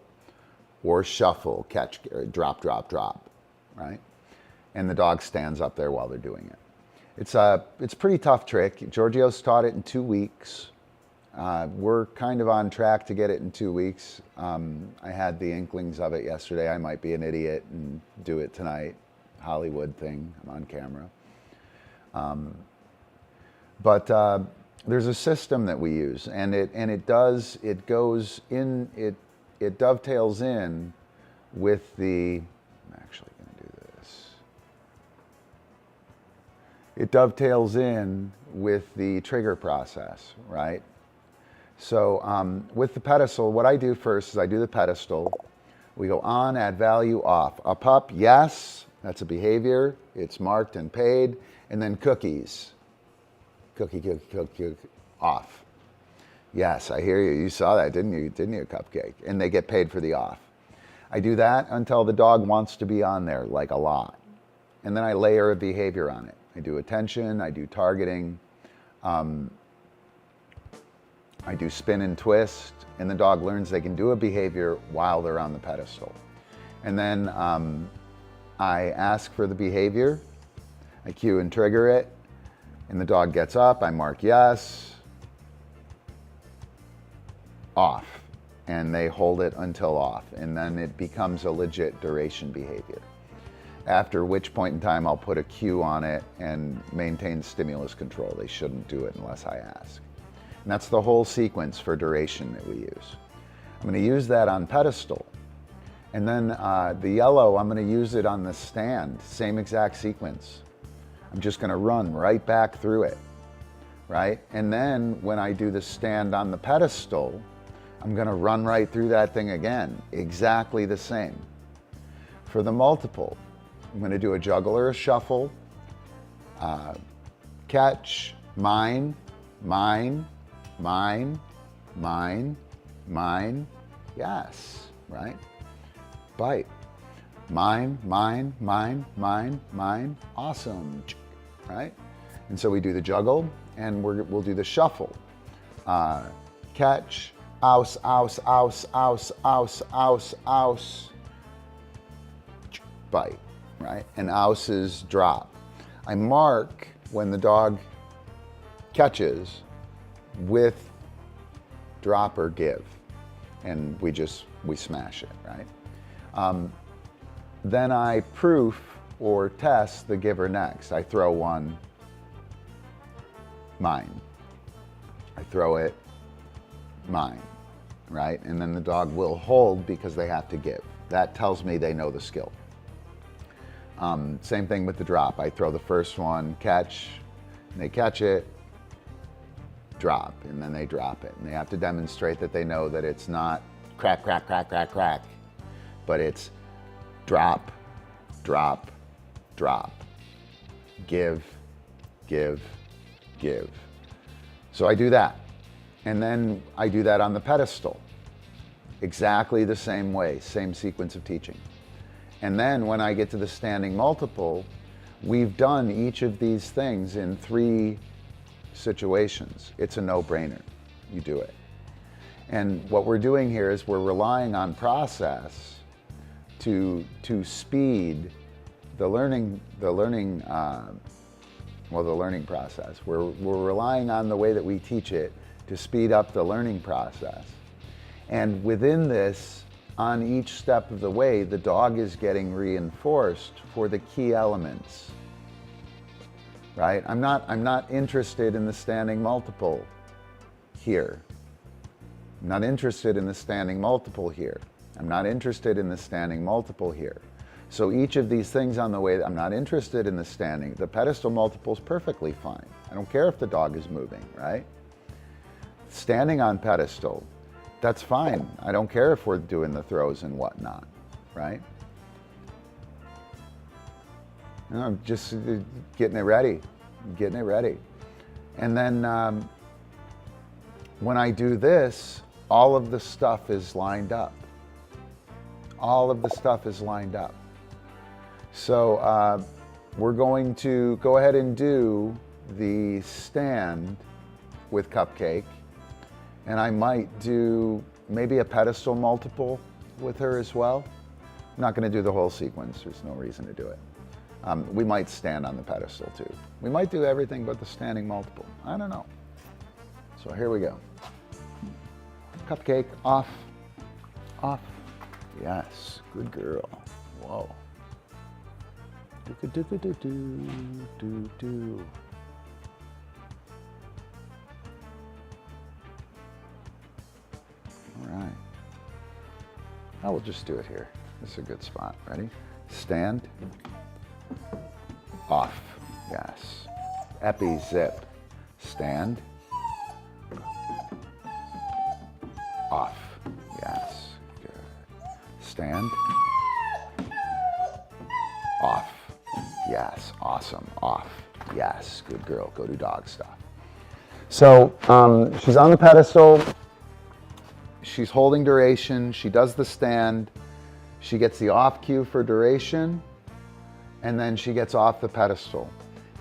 or shuffle, catch, drop, drop, drop, right? And the dog stands up there while they're doing it. It's a pretty tough trick. Giorgio's taught it in 2 weeks. We're kind of on track to get it in 2 weeks. I had the inklings of it yesterday. I might be an idiot and do it tonight. Hollywood thing. I'm on camera. But there's a system that we use, and it dovetails in with the. I'm actually going to do this. It dovetails in with the trigger process, right? So with the pedestal, what I do first is I do the pedestal. We go on, add value, off. Up, yes, that's a behavior. It's marked and paid. And then cookies. Cookie, off. Yes, I hear you. You saw that, didn't you? Didn't you, CupCake? And they get paid for the off. I do that until the dog wants to be on there, like a lot. And then I layer a behavior on it. I do attention, I do targeting, I do spin and twist, and the dog learns they can do a behavior while they're on the pedestal. And then I ask for the behavior, I cue and trigger it, and the dog gets up, I mark yes, off, and they hold it until off, and then it becomes a legit duration behavior. After which point in time I'll put a cue on it and maintain stimulus control. They shouldn't do it unless I ask. And that's the whole sequence for duration that we use. I'm going to use that on pedestal. And then the yellow, I'm going to use it on the stand, same exact sequence. I'm just going to run right back through it, right? And then when I do the stand on the pedestal, I'm going to run right through that thing again, exactly the same. For the multiple, I'm going to do a juggle or a shuffle, catch, mine, yes, right? Bite, mine, awesome, right? And so we do the juggle, and we'll do the shuffle. Catch, ouse, bite, right? And ouse is drop. I mark when the dog catches with drop or give, and we smash it, right? Then I proof or test the giver next. I throw one, mine. I throw it, mine, right? And then the dog will hold because they have to give. That tells me they know the skill. Same thing with the drop. I throw the first one, catch, and they catch it, drop, and then they drop it. And they have to demonstrate that they know that it's not crack, but it's drop, give. So I do that. And then I do that on the pedestal. Exactly the same way, same sequence of teaching. And then when I get to the standing multiple, we've done each of these things in 3 situations. It's a no-brainer. You do it. And what we're doing here is we're relying on process to speed the learning process. We're relying on the way that we teach it to speed up the learning process. And within this, on each step of the way, the dog is getting reinforced for the key elements, right? I'm not interested in the standing multiple here. I'm not interested in the standing multiple here. I'm not interested in the standing multiple here. So each of these things on the way, I'm not interested in the standing. The pedestal multiple is perfectly fine. I don't care if the dog is moving, right? Standing on pedestal, that's fine. I don't care if we're doing the throws and whatnot, right? I'm just getting it ready. And then when I do this, all of the stuff is lined up. So we're going to go ahead and do the stand with CupCake. And I might do maybe a pedestal multiple with her as well. I'm not going to do the whole sequence. There's no reason to do it. We might stand on the pedestal too. We might do everything but the standing multiple. I don't know. So here we go. CupCake, off. Yes, good girl. Whoa. Do. All right. I will just do it here. This is a good spot. Ready? Stand. Off. Yes. Epi zip. Stand. Off. Yes. Good. Stand. Off. Yes. Awesome. Off. Yes. Good girl. Go do dog stuff. So she's on the pedestal. She's holding duration. She does the stand. She gets the off cue for duration. And then she gets off the pedestal.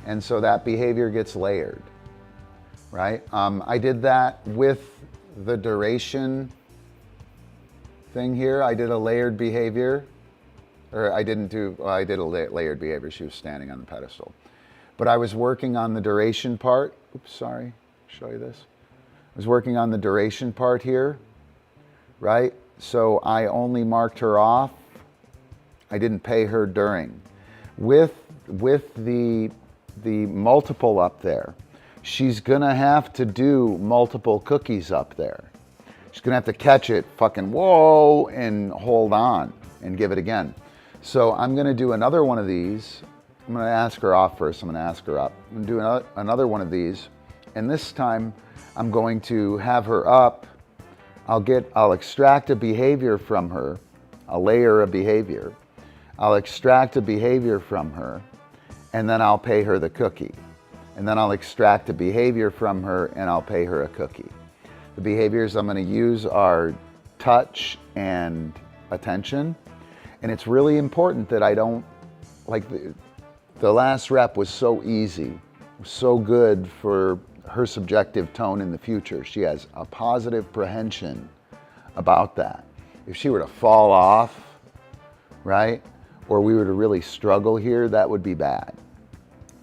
And so that behavior gets layered, right? I did that with the duration thing here. I did a layered behavior, or I didn't do, well, I did a layered behavior. She was standing on the pedestal. But I was working on the duration part. Oops, sorry, show you this. I was working on the duration part here, right? So I only marked her off. I didn't pay her during. With the multiple up there, she's gonna have to do multiple cookies up there. She's gonna have to catch it, fucking whoa, and hold on and give it again. So I'm gonna do another one of these. I'm gonna ask her off first. I'm gonna ask her up. I'm gonna do another one of these, and this time I'm going to have her up. I'll extract a behavior from her. I'll layer a behavior. I'll extract a behavior from her, and then I'll pay her the cookie. And then I'll extract a behavior from her, and I'll pay her a cookie. The behaviors I'm going to use are touch and attention. And it's really important that I don't, like the last rep was so easy, so good for her subjective tone in the future. She has a positive prehension about that. If she were to fall off, right? Or we were to really struggle here, that would be bad.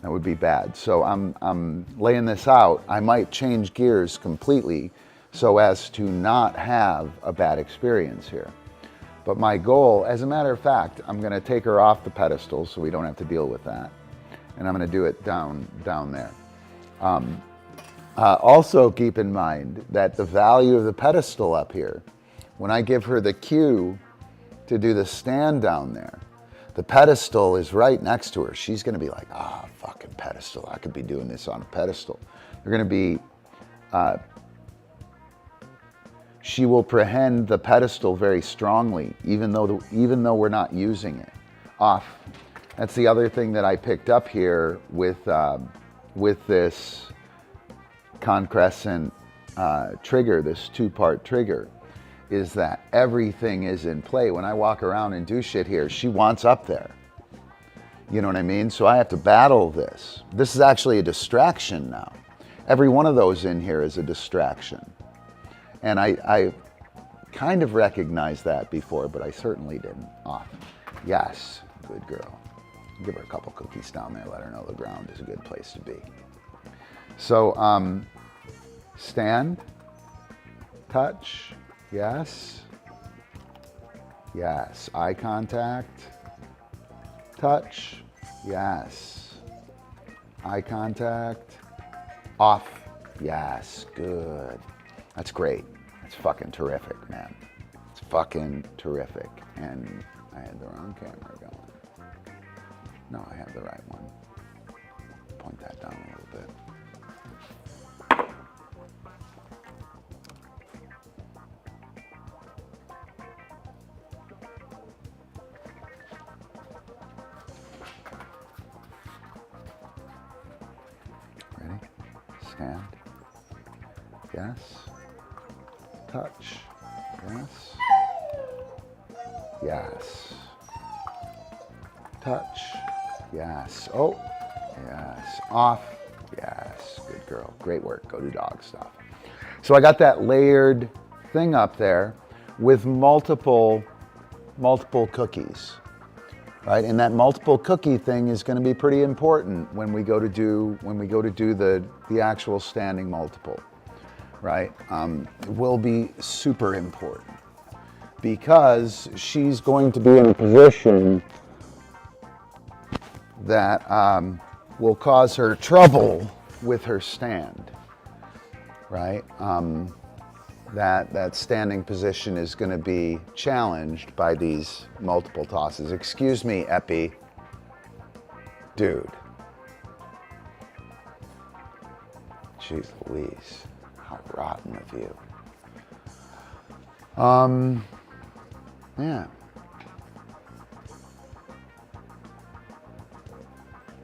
That would be bad. So I'm laying this out. I might change gears completely so as to not have a bad experience here. But my goal, as a matter of fact, I'm gonna take her off the pedestal so we don't have to deal with that. And I'm gonna do it down there. Also keep in mind that the value of the pedestal up here, when I give her the cue to do the stand down there, the pedestal is right next to her. She's gonna be like, fucking pedestal. I could be doing this on a pedestal. They're gonna be, she will prehend the pedestal very strongly, even though we're not using it. Off. That's the other thing that I picked up here with this concrescent trigger, this two-part trigger, is that everything is in play. When I walk around and do shit here, she wants up there. You know what I mean? So I have to battle this. This is actually a distraction now. Every one of those in here is a distraction. And I kind of recognized that before, but I certainly didn't. Off. Yes, good girl. Give her a couple cookies down there, let her know the ground is a good place to be. So, stand, touch, yes, yes, eye contact, touch, yes, eye contact, off, yes, good. That's great. That's fucking terrific, man. It's fucking terrific. And I had the wrong camera going. No, I have the right one. Point that down a little bit. Ready? Stand. Yes. Touch. Yes. Yes. Touch. Yes. Oh. Yes. Off. Yes. Good girl. Great work. Go do dog stuff. So I got that layered thing up there with multiple cookies, right? And that multiple cookie thing is going to be pretty important when we go to do the actual standing multiple, right? It will be super important because she's going to be in a position that will cause her trouble with her stand, right? That standing position is going to be challenged by these multiple tosses. Excuse me, Epi. Dude. Jeez Louise, how rotten of you. Yeah.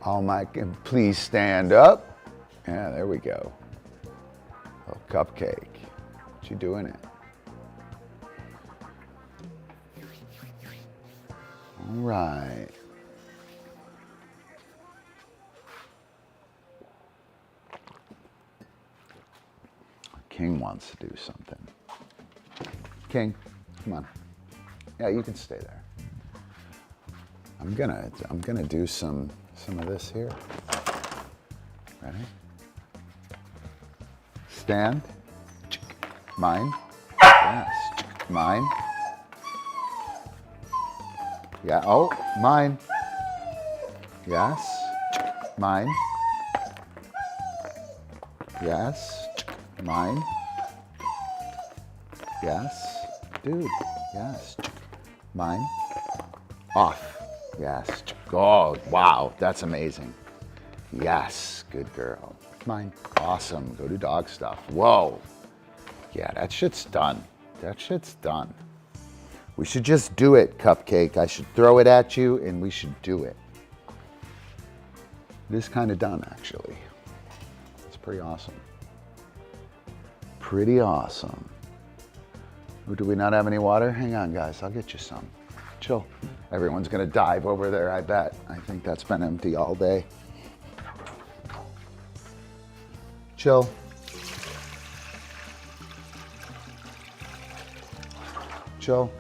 All my, please stand up. Yeah, there we go. Oh, CupCake. What you doing it? All right. King wants to do something. King, come on. Yeah, you can stay there. I'm gonna do some of this here. Ready? Stand. Mine. Yes. Mine. Yeah. Oh, mine. Yes. Mine. Yes. Mine. Yes. Dude. Yes. Mine. Off. Yes. Oh, wow. That's amazing. Yes. Good girl. Mine. Awesome. Go do dog stuff. Whoa. Yeah, that shit's done. That shit's done. We should just do it, CupCake. I should throw it at you and we should do it. It is kind of done, actually. It's pretty awesome. Pretty awesome. Oh, do we not have any water? Hang on, guys. I'll get you some. Chill. Everyone's going to dive over there, I bet. I think that's been empty all day. Chill. Chill.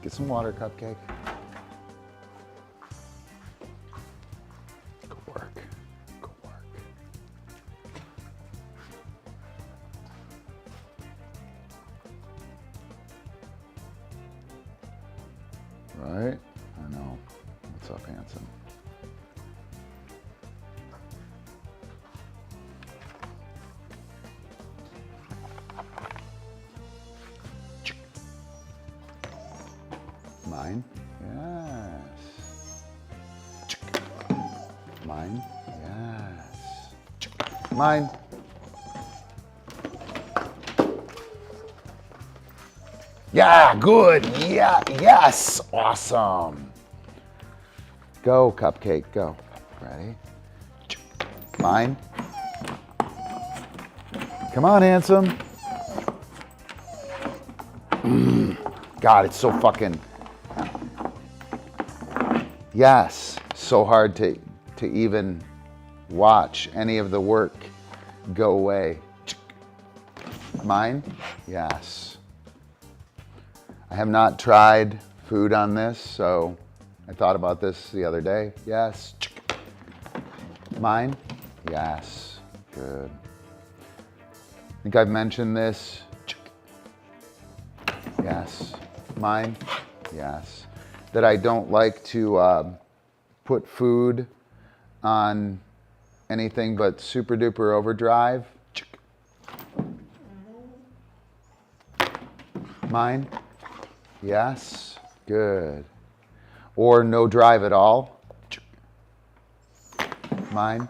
Get some water, CupCake. Go work. Go work. Right? I know. What's up, handsome? Mine. Yes. Mine. Yes. Mine. Yeah, good. Yeah, yes. Awesome. Go, CupCake, go. Ready? Mine. Come on, handsome. God, it's so fucking... Yes, so hard to even watch any of the work go away. Mine? Yes. I have not tried food on this, so I thought about this the other day. Yes. Mine? Yes. Good. I think I've mentioned this. Yes. Mine? Yes. That I don't like to put food on anything but super duper overdrive. Mine? Yes. Good. Or no drive at all. Mine?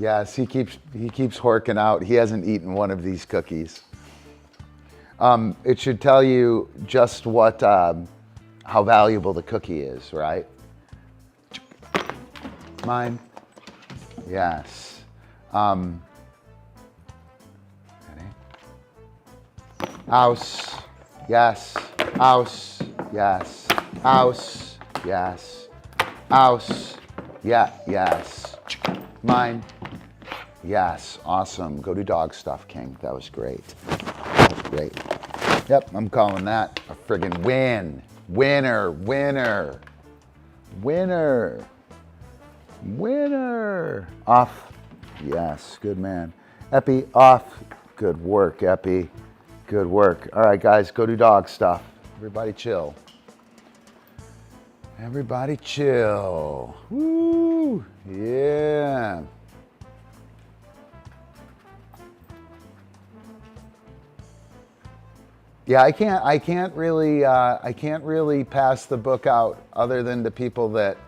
Yes, he keeps horking out. He hasn't eaten one of these cookies. It should tell you just what how valuable the cookie is, right? Mine? Yes. Ready? House? Yes. House? Yes. House? Yes. House? Yeah, yes. Mine? Yes. Awesome. Go do dog stuff, King. That was great. Great. Yep, I'm calling that a friggin' win. Winner, winner, winner, winner. Off. Yes, good man. Epi, off. Good work, Epi. Good work. All right, guys, go do dog stuff. Everybody chill. Everybody chill. Woo, yeah. Yeah, I can't really pass the book out other than to people that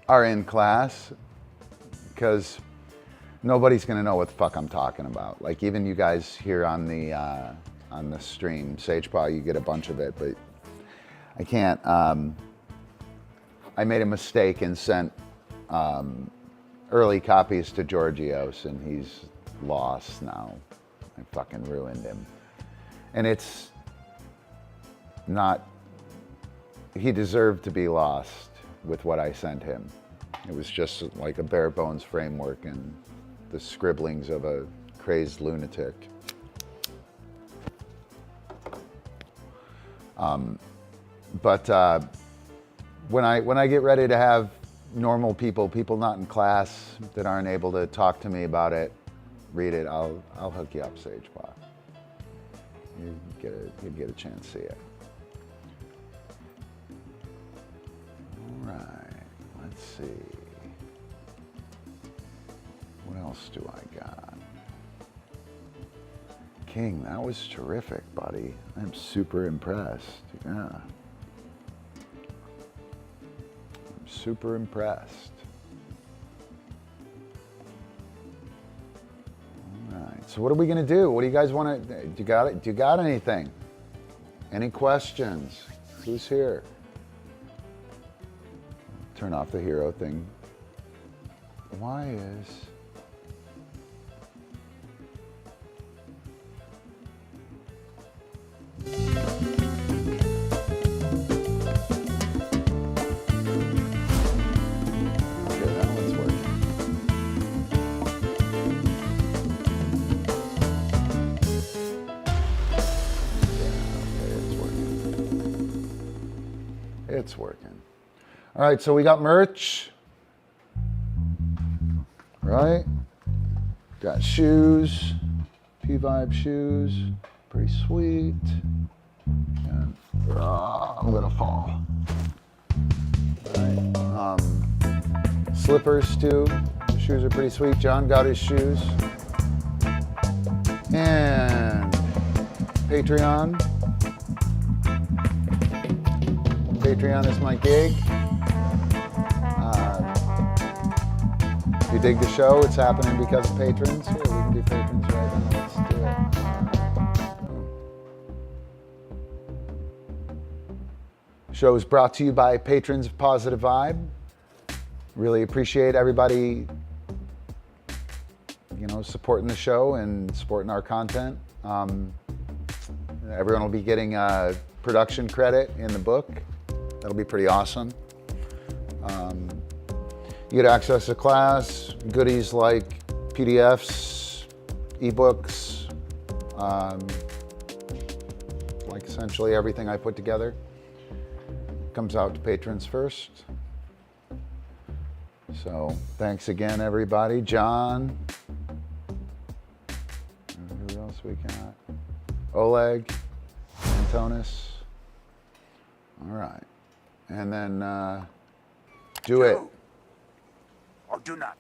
are in class, because nobody's gonna know what the fuck I'm talking about. Like even you guys here on the on the stream. Sagepaw, you get a bunch of it, but I can't. I made a mistake and sent early copies to Georgios, and he's lost now. I fucking ruined him. And it's not, he deserved to be lost with what I sent him. It was just like a bare bones framework and the scribblings of a crazed lunatic. But when I get ready to have normal people not in class that aren't able to talk to me about it, read it, I'll hook you up, Sagepaw. You get a chance to see it. All right, let's see. What else do I got? King, that was terrific, buddy. I'm super impressed. Yeah. I'm super impressed. All right. So what are we gonna do? What do you guys want to? Do you got anything? Any questions? Who's here? Turn off the hero thing. Why is? It's working. All right, so we got merch, right? Got shoes, P-Vibe shoes, pretty sweet. And, I'm gonna fall. All right. Slippers too. The shoes are pretty sweet. John got his shoes. And Patreon. Patreon is my gig. If you dig the show, it's happening because of patrons. Here, we can do patrons right now. Let's do it. Show is brought to you by patrons of Positive Vibe. Really appreciate everybody, supporting the show and supporting our content. Everyone will be getting a production credit in the book. That'll be pretty awesome. You get access to class, goodies like PDFs, ebooks, like essentially everything I put together comes out to patrons first. So thanks again, everybody. John. Who else we got? Oleg, Antonis. All right. And then do it. Or do not.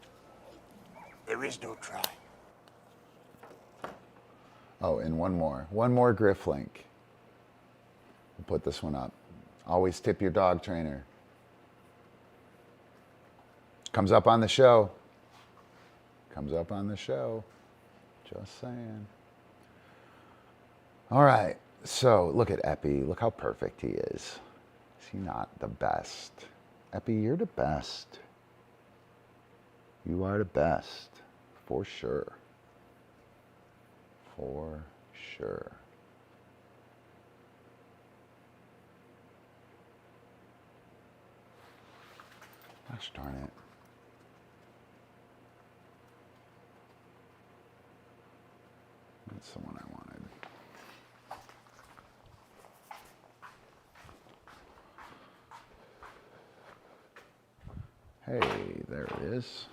There is no try. Oh, and one more Griff link. We'll put this one up. Always tip your dog trainer. Comes up on the show. Comes up on the show. Just saying. All right. So look at Epi. Look how perfect he is. Is he not the best? Epi, you're the best. You are the best. For sure. For sure. Gosh darn it. That's the one I wanted. Hey, there it is.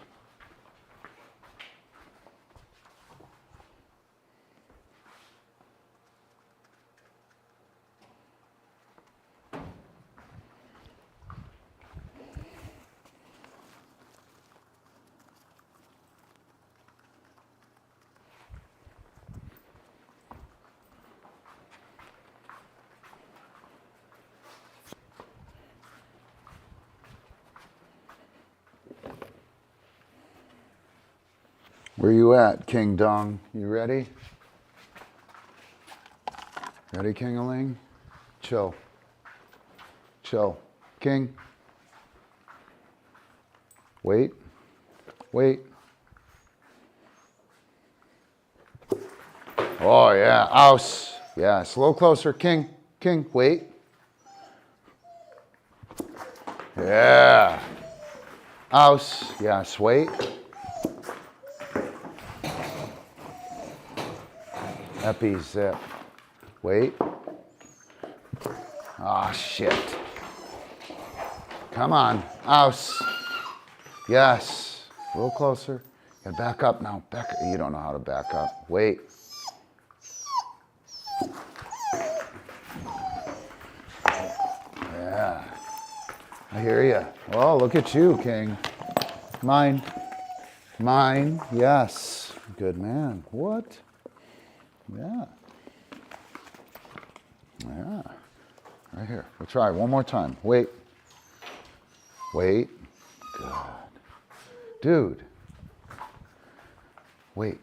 Where you at, King Dong? You ready? Ready, King-a-ling? Chill. Chill. King. Wait. Wait. Oh, yeah. Ouse. Yes. A little closer. King. King. Wait. Yeah. Ouse. Yes. Wait. Epi. Zip. Wait. Ah, shit. Come on. Ouse. Yes. A little closer. And back up now. Back. You don't know how to back up. Wait. Yeah. I hear you. Oh, look at you, King. Mine. Mine. Yes. Good man. What? Yeah. Yeah. Right here. We'll try one more time. Wait. Wait. Good. Dude. Wait.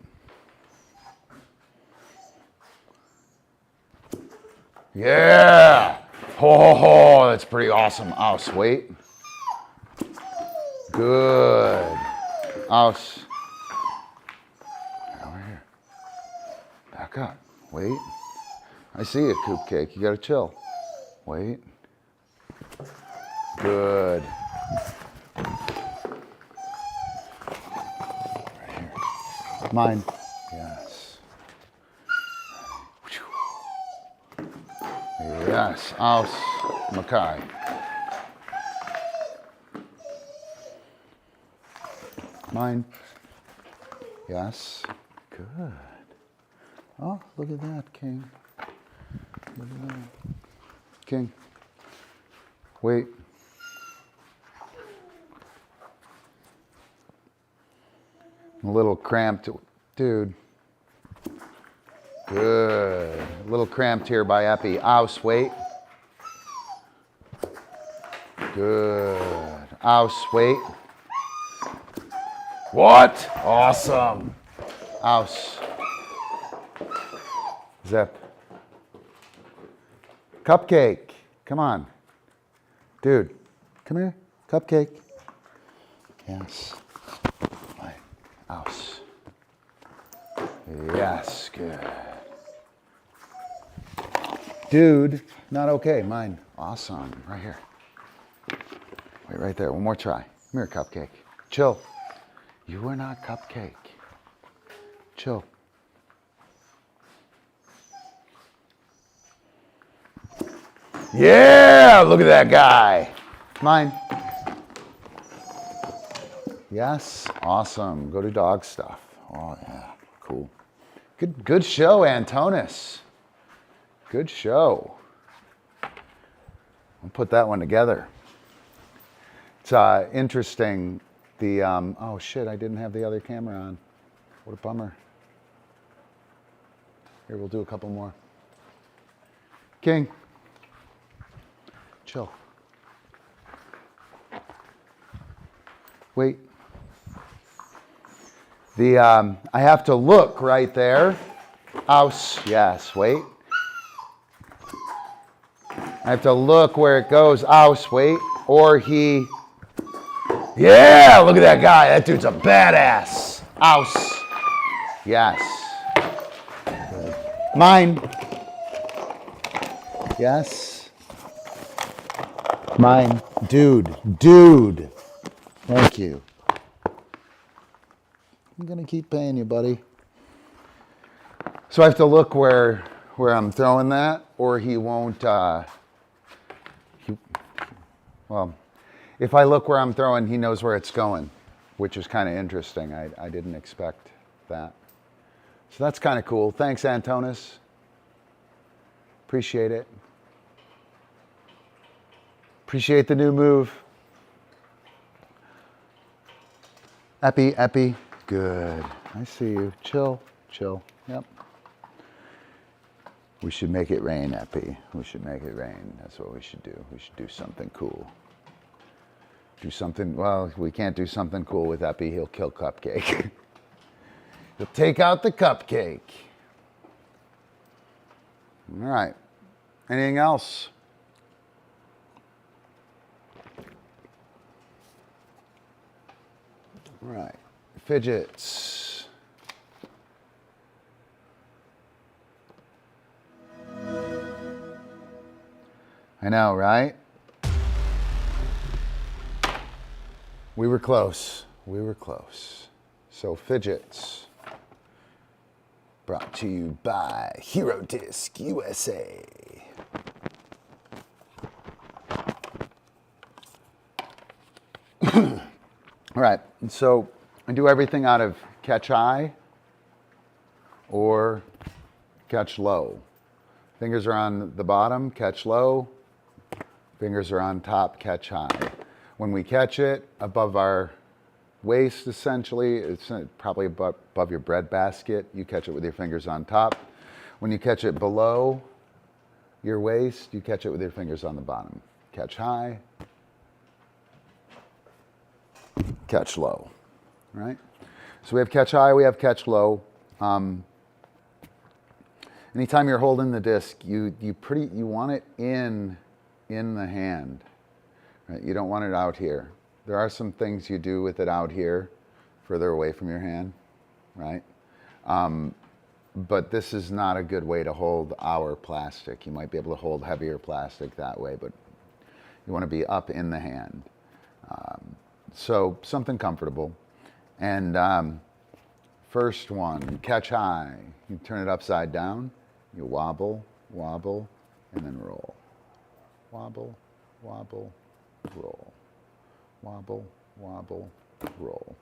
Yeah. Ho, ho, ho. That's pretty awesome. Ouse. Wait. Good. Ouse. Over here. Back up. Wait. I see you, CupCake. You gotta chill. Wait. Good. Right here. Mine. Yes. Yes. Ouse. Makai. Mine. Yes. Good. Oh, look at that, King. Look at that. King. Wait. A little cramped. Dude. Good. A little cramped here by Epi. Ouse, wait. Good. Ouse, wait. What? Awesome. Ouse. Zip. CupCake. Come on. Dude, come here. CupCake. Yes. Right. Ouse. Yes, good. Dude, not okay. Mine. Awesome. Right here. Wait, right there. One more try. Come here, CupCake. Chill. You are not CupCake. Chill. Yeah, look at that guy. Mine. Yes, awesome. Go to dog stuff. Oh yeah, cool. Good show, Antonis. Good show. I'll put that one together. It's interesting. The oh shit, I didn't have the other camera on. What a bummer. Here, we'll do a couple more. King. Chill. Wait. I have to look right there. Ouse. Yes. Wait. I have to look where it goes. Ouse. Wait. Or he. Yeah. Look at that guy. That dude's a badass. Ouse. Yes. Mine. Yes. Mine. Dude. Thank you. I'm going to keep paying you, buddy. So I have to look where I'm throwing that, or he won't, well, if I look where I'm throwing, he knows where it's going, which is kind of interesting. I didn't expect that. So that's kind of cool. Thanks, Antonis. Appreciate it. Appreciate the new move. Epi. Good. I see you. Chill. Yep. We should make it rain, Epi. We should make it rain. That's what we should do. We should do something cool. Do something, well, we can't do something cool with Epi. He'll kill CupCake. He'll take out the CupCake. All right. Anything else? All right. Fidgets. I know, right? We were close. We were close. So fidgets. Brought to you by Hero Disc USA. All right, so I do everything out of catch high or catch low. Fingers are on the bottom, catch low. Fingers are on top, catch high. When we catch it above our waist, essentially, it's probably above your bread basket. You catch it with your fingers on top. When you catch it below your waist, you catch it with your fingers on the bottom. Catch high, catch low, right? So we have catch high, we have catch low. Anytime you're holding the disc, you want it in the hand, right? You don't want it out here. There are some things you do with it out here, further away from your hand, right? But this is not a good way to hold our plastic. You might be able to hold heavier plastic that way, but you want to be up in the hand. So something comfortable. And first one, catch high. You turn it upside down, you wobble, wobble, and then roll. Wobble, wobble, roll. Wobble, wobble, roll.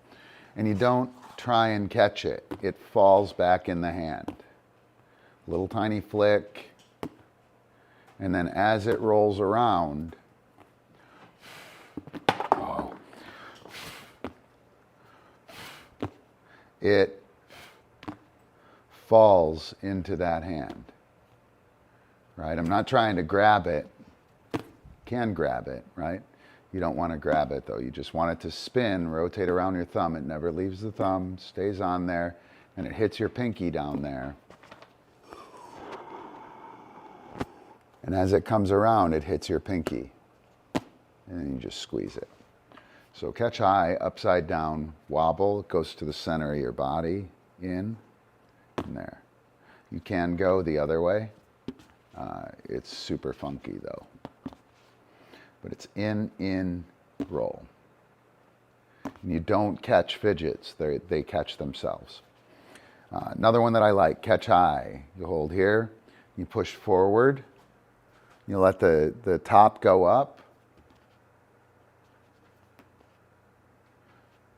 And you don't try and catch it. It falls back in the hand. Little tiny flick. And then as it rolls around, it falls into that hand, right? I'm not trying to grab it. Can grab it, right? You don't want to grab it though. You just want it to spin, rotate around your thumb. It never leaves the thumb, stays on there, and it hits your pinky down there. And as it comes around, it hits your pinky. And then you just squeeze it. So catch high, upside down, wobble, it goes to the center of your body, in, and there. You can go the other way. It's super funky though. But it's in, roll. And you don't catch fidgets, they catch themselves. Another one that I like, catch high. You hold here, you push forward, you let the top go up.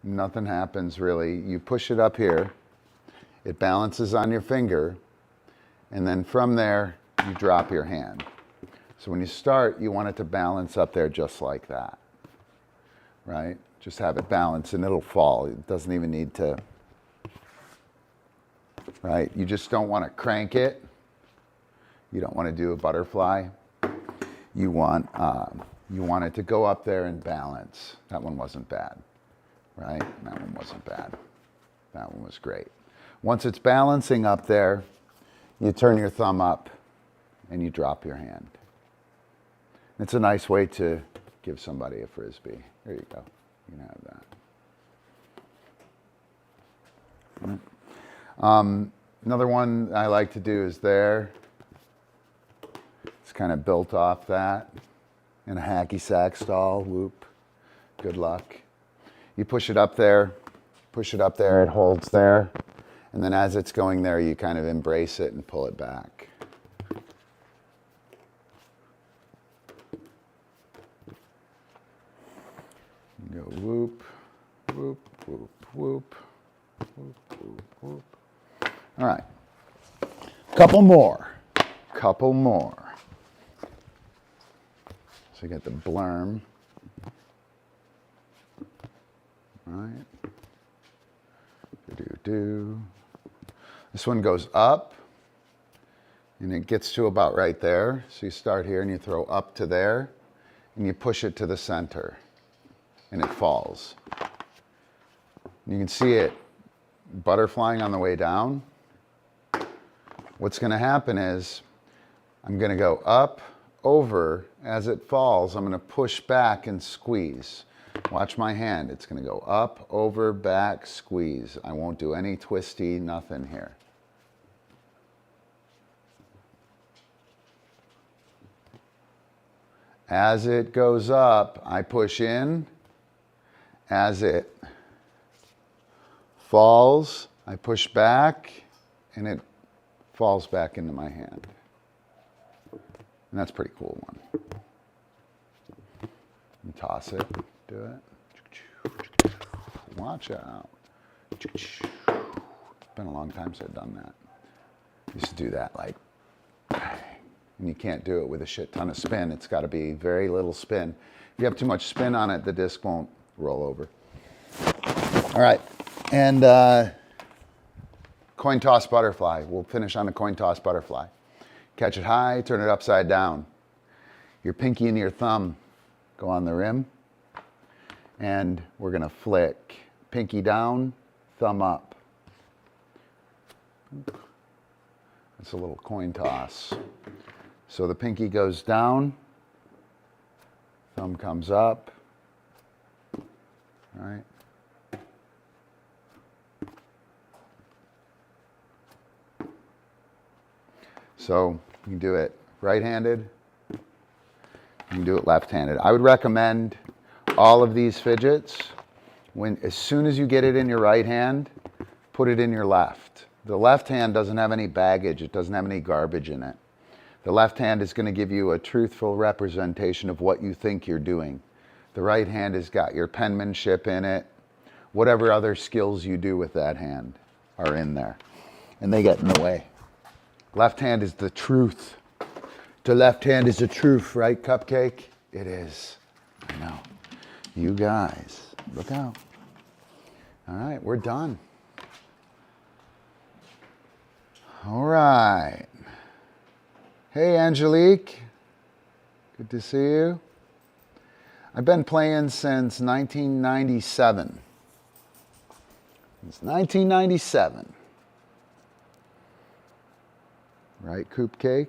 Nothing happens really. You push it up here, it balances on your finger, and then from there, you drop your hand. So when you start, you want it to balance up there just like that, right? Just have it balance and it'll fall. It doesn't even need to, right? You just don't want to crank it. You don't want to do a butterfly. You want it to go up there and balance. That one wasn't bad. Right? That one wasn't bad. That one was great. Once it's balancing up there, you turn your thumb up and you drop your hand. It's a nice way to give somebody a Frisbee. There you go. You can have that. Another one I like to do is there. It's kind of built off that. In a hacky sack stall, whoop. Good luck. You push it up there, it holds there, and then as it's going there, you kind of embrace it and pull it back. You go whoop, whoop, whoop, whoop, whoop, whoop, whoop. All right, couple more. So you get the blurm. Right. Do. This one goes up and it gets to about right there. So you start here and you throw up to there and you push it to the center and it falls. You can see it butterflying on the way down. What's going to happen is I'm going to go up, over. As it falls, I'm going to push back and squeeze. Watch my hand. It's going to go up, over, back, squeeze. I won't do any twisty, nothing here. As it goes up, I push in. As it falls, I push back, and it falls back into my hand. And that's a pretty cool one. And toss it, do it. Watch out. It's been a long time since I've done that. I used to do that like, and you can't do it with a shit ton of spin. It's got to be very little spin. If you have too much spin on it, the disc won't roll over. All right, and coin toss butterfly. We'll finish on a coin toss butterfly. Catch it high, turn it upside down. Your pinky and your thumb go on the rim, and we're gonna flick. Pinky down, thumb up. It's a little coin toss. So the pinky goes down, thumb comes up, all right? So you can do it right-handed, you can do it left-handed. I would recommend all of these fidgets, as soon as you get it in your right hand, put it in your left. The left hand doesn't have any baggage, it doesn't have any garbage in it. The left hand is going to give you a truthful representation of what you think you're doing. The right hand has got your penmanship in it. Whatever other skills you do with that hand are in there. And they get in the way. Left hand is the truth. The left hand is the truth, right, CupCake? It is. I know. You guys, look out. All right, we're done. All right. Hey, Angelique. Good to see you. I've been playing since 1997. Since 1997. Right, CupCake?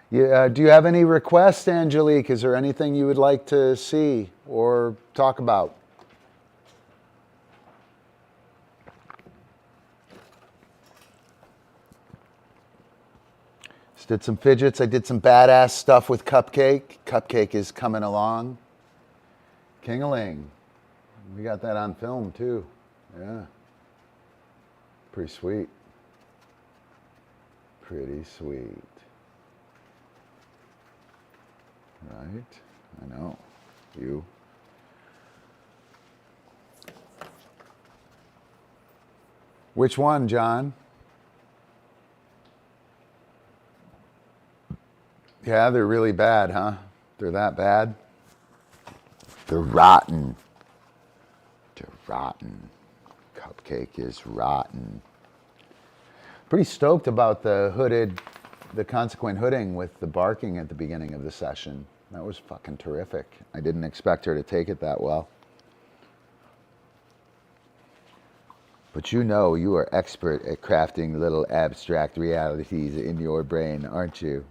Yeah. Do you have any requests, Angelique? Is there anything you would like to see or talk about? Just did some fidgets. I did some badass stuff with CupCake. CupCake is coming along. King-a-ling. We got that on film too. Yeah. Pretty sweet. Pretty sweet. Right? I know. You. Which one, John? Yeah, they're really bad, huh? They're that bad? They're rotten. They're rotten. CupCake is rotten. Pretty stoked about the consequent hooding with the barking at the beginning of the session. That was fucking terrific. I didn't expect her to take it that well. But you know you are expert at crafting little abstract realities in your brain, aren't you?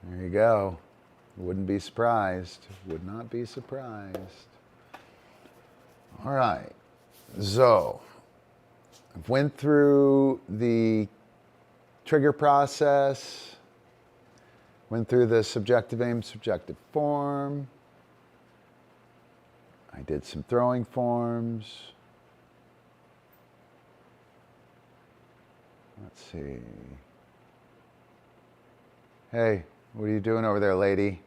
There you go. Wouldn't be surprised. Would not be surprised. All right. So, I've went through the trigger process, went through the subjective aim, subjective form. I did some throwing forms. Let's see. Hey, what are you doing over there, lady?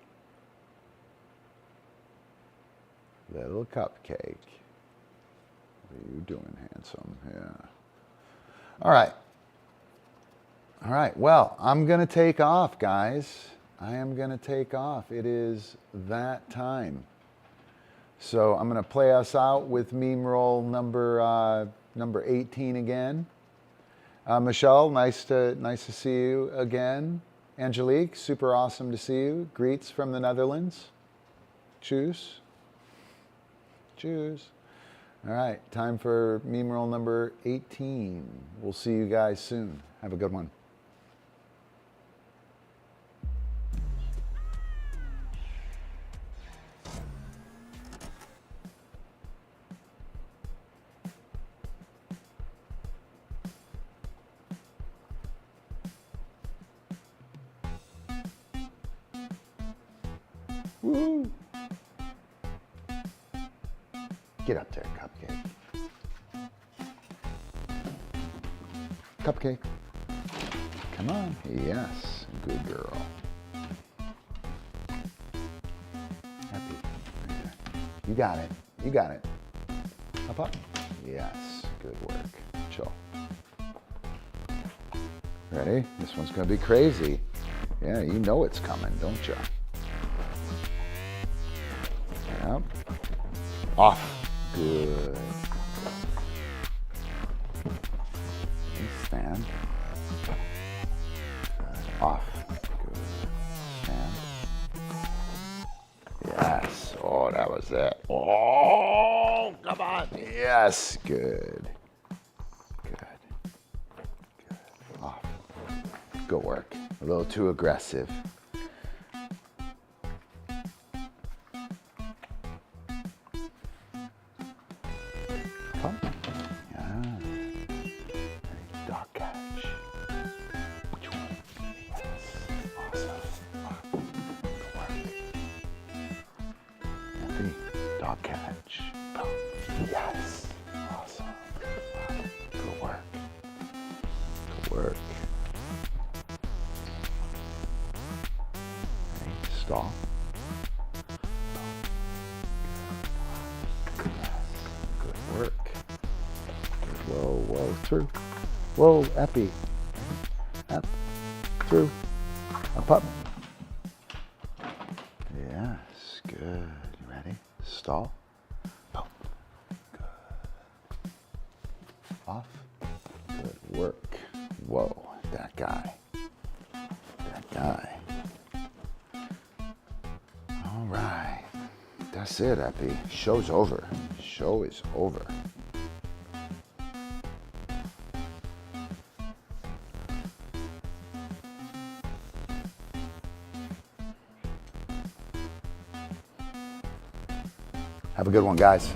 Little CupCake. What are you doing, handsome? Yeah. All right. All right. Well, I'm going to take off, guys. I am going to take off. It is that time. So I'm going to play us out with meme roll number 18 again. Michelle, nice to see you again. Angelique, super awesome to see you. Greets from the Netherlands. Tjus. Cheers. All right, time for meme roll number 18. We'll see you guys soon. Have a good one. Woo! Get up there, CupCake. CupCake. Come on. Yes, good girl. Happy. You got it. You got it. Up, up. Yes, good work. Chill. Ready? This one's gonna be crazy. Yeah, you know it's coming, don't you? Yep. Off. Good. Stand. Good. Off. Good. Stand. Yes. Oh, that was it. Oh, come on. Yes. Good. Good. Good. Off. Good work. A little too aggressive. Come. Yeah. Dog catch. Which one? Yes. Awesome. Good work. Happy. Dog catch. Boom. Yes. Awesome. Good work. Good work. Okay. Stop. Good work. Whoa, whoa, through. Whoa, epi. Up, through. Up, up. Yes, good. You ready? Stall. Boom. Good. Off. Good work. Whoa, that guy. That guy. All right. That's it, epi. Show's over. Show is over. Have a good one, guys.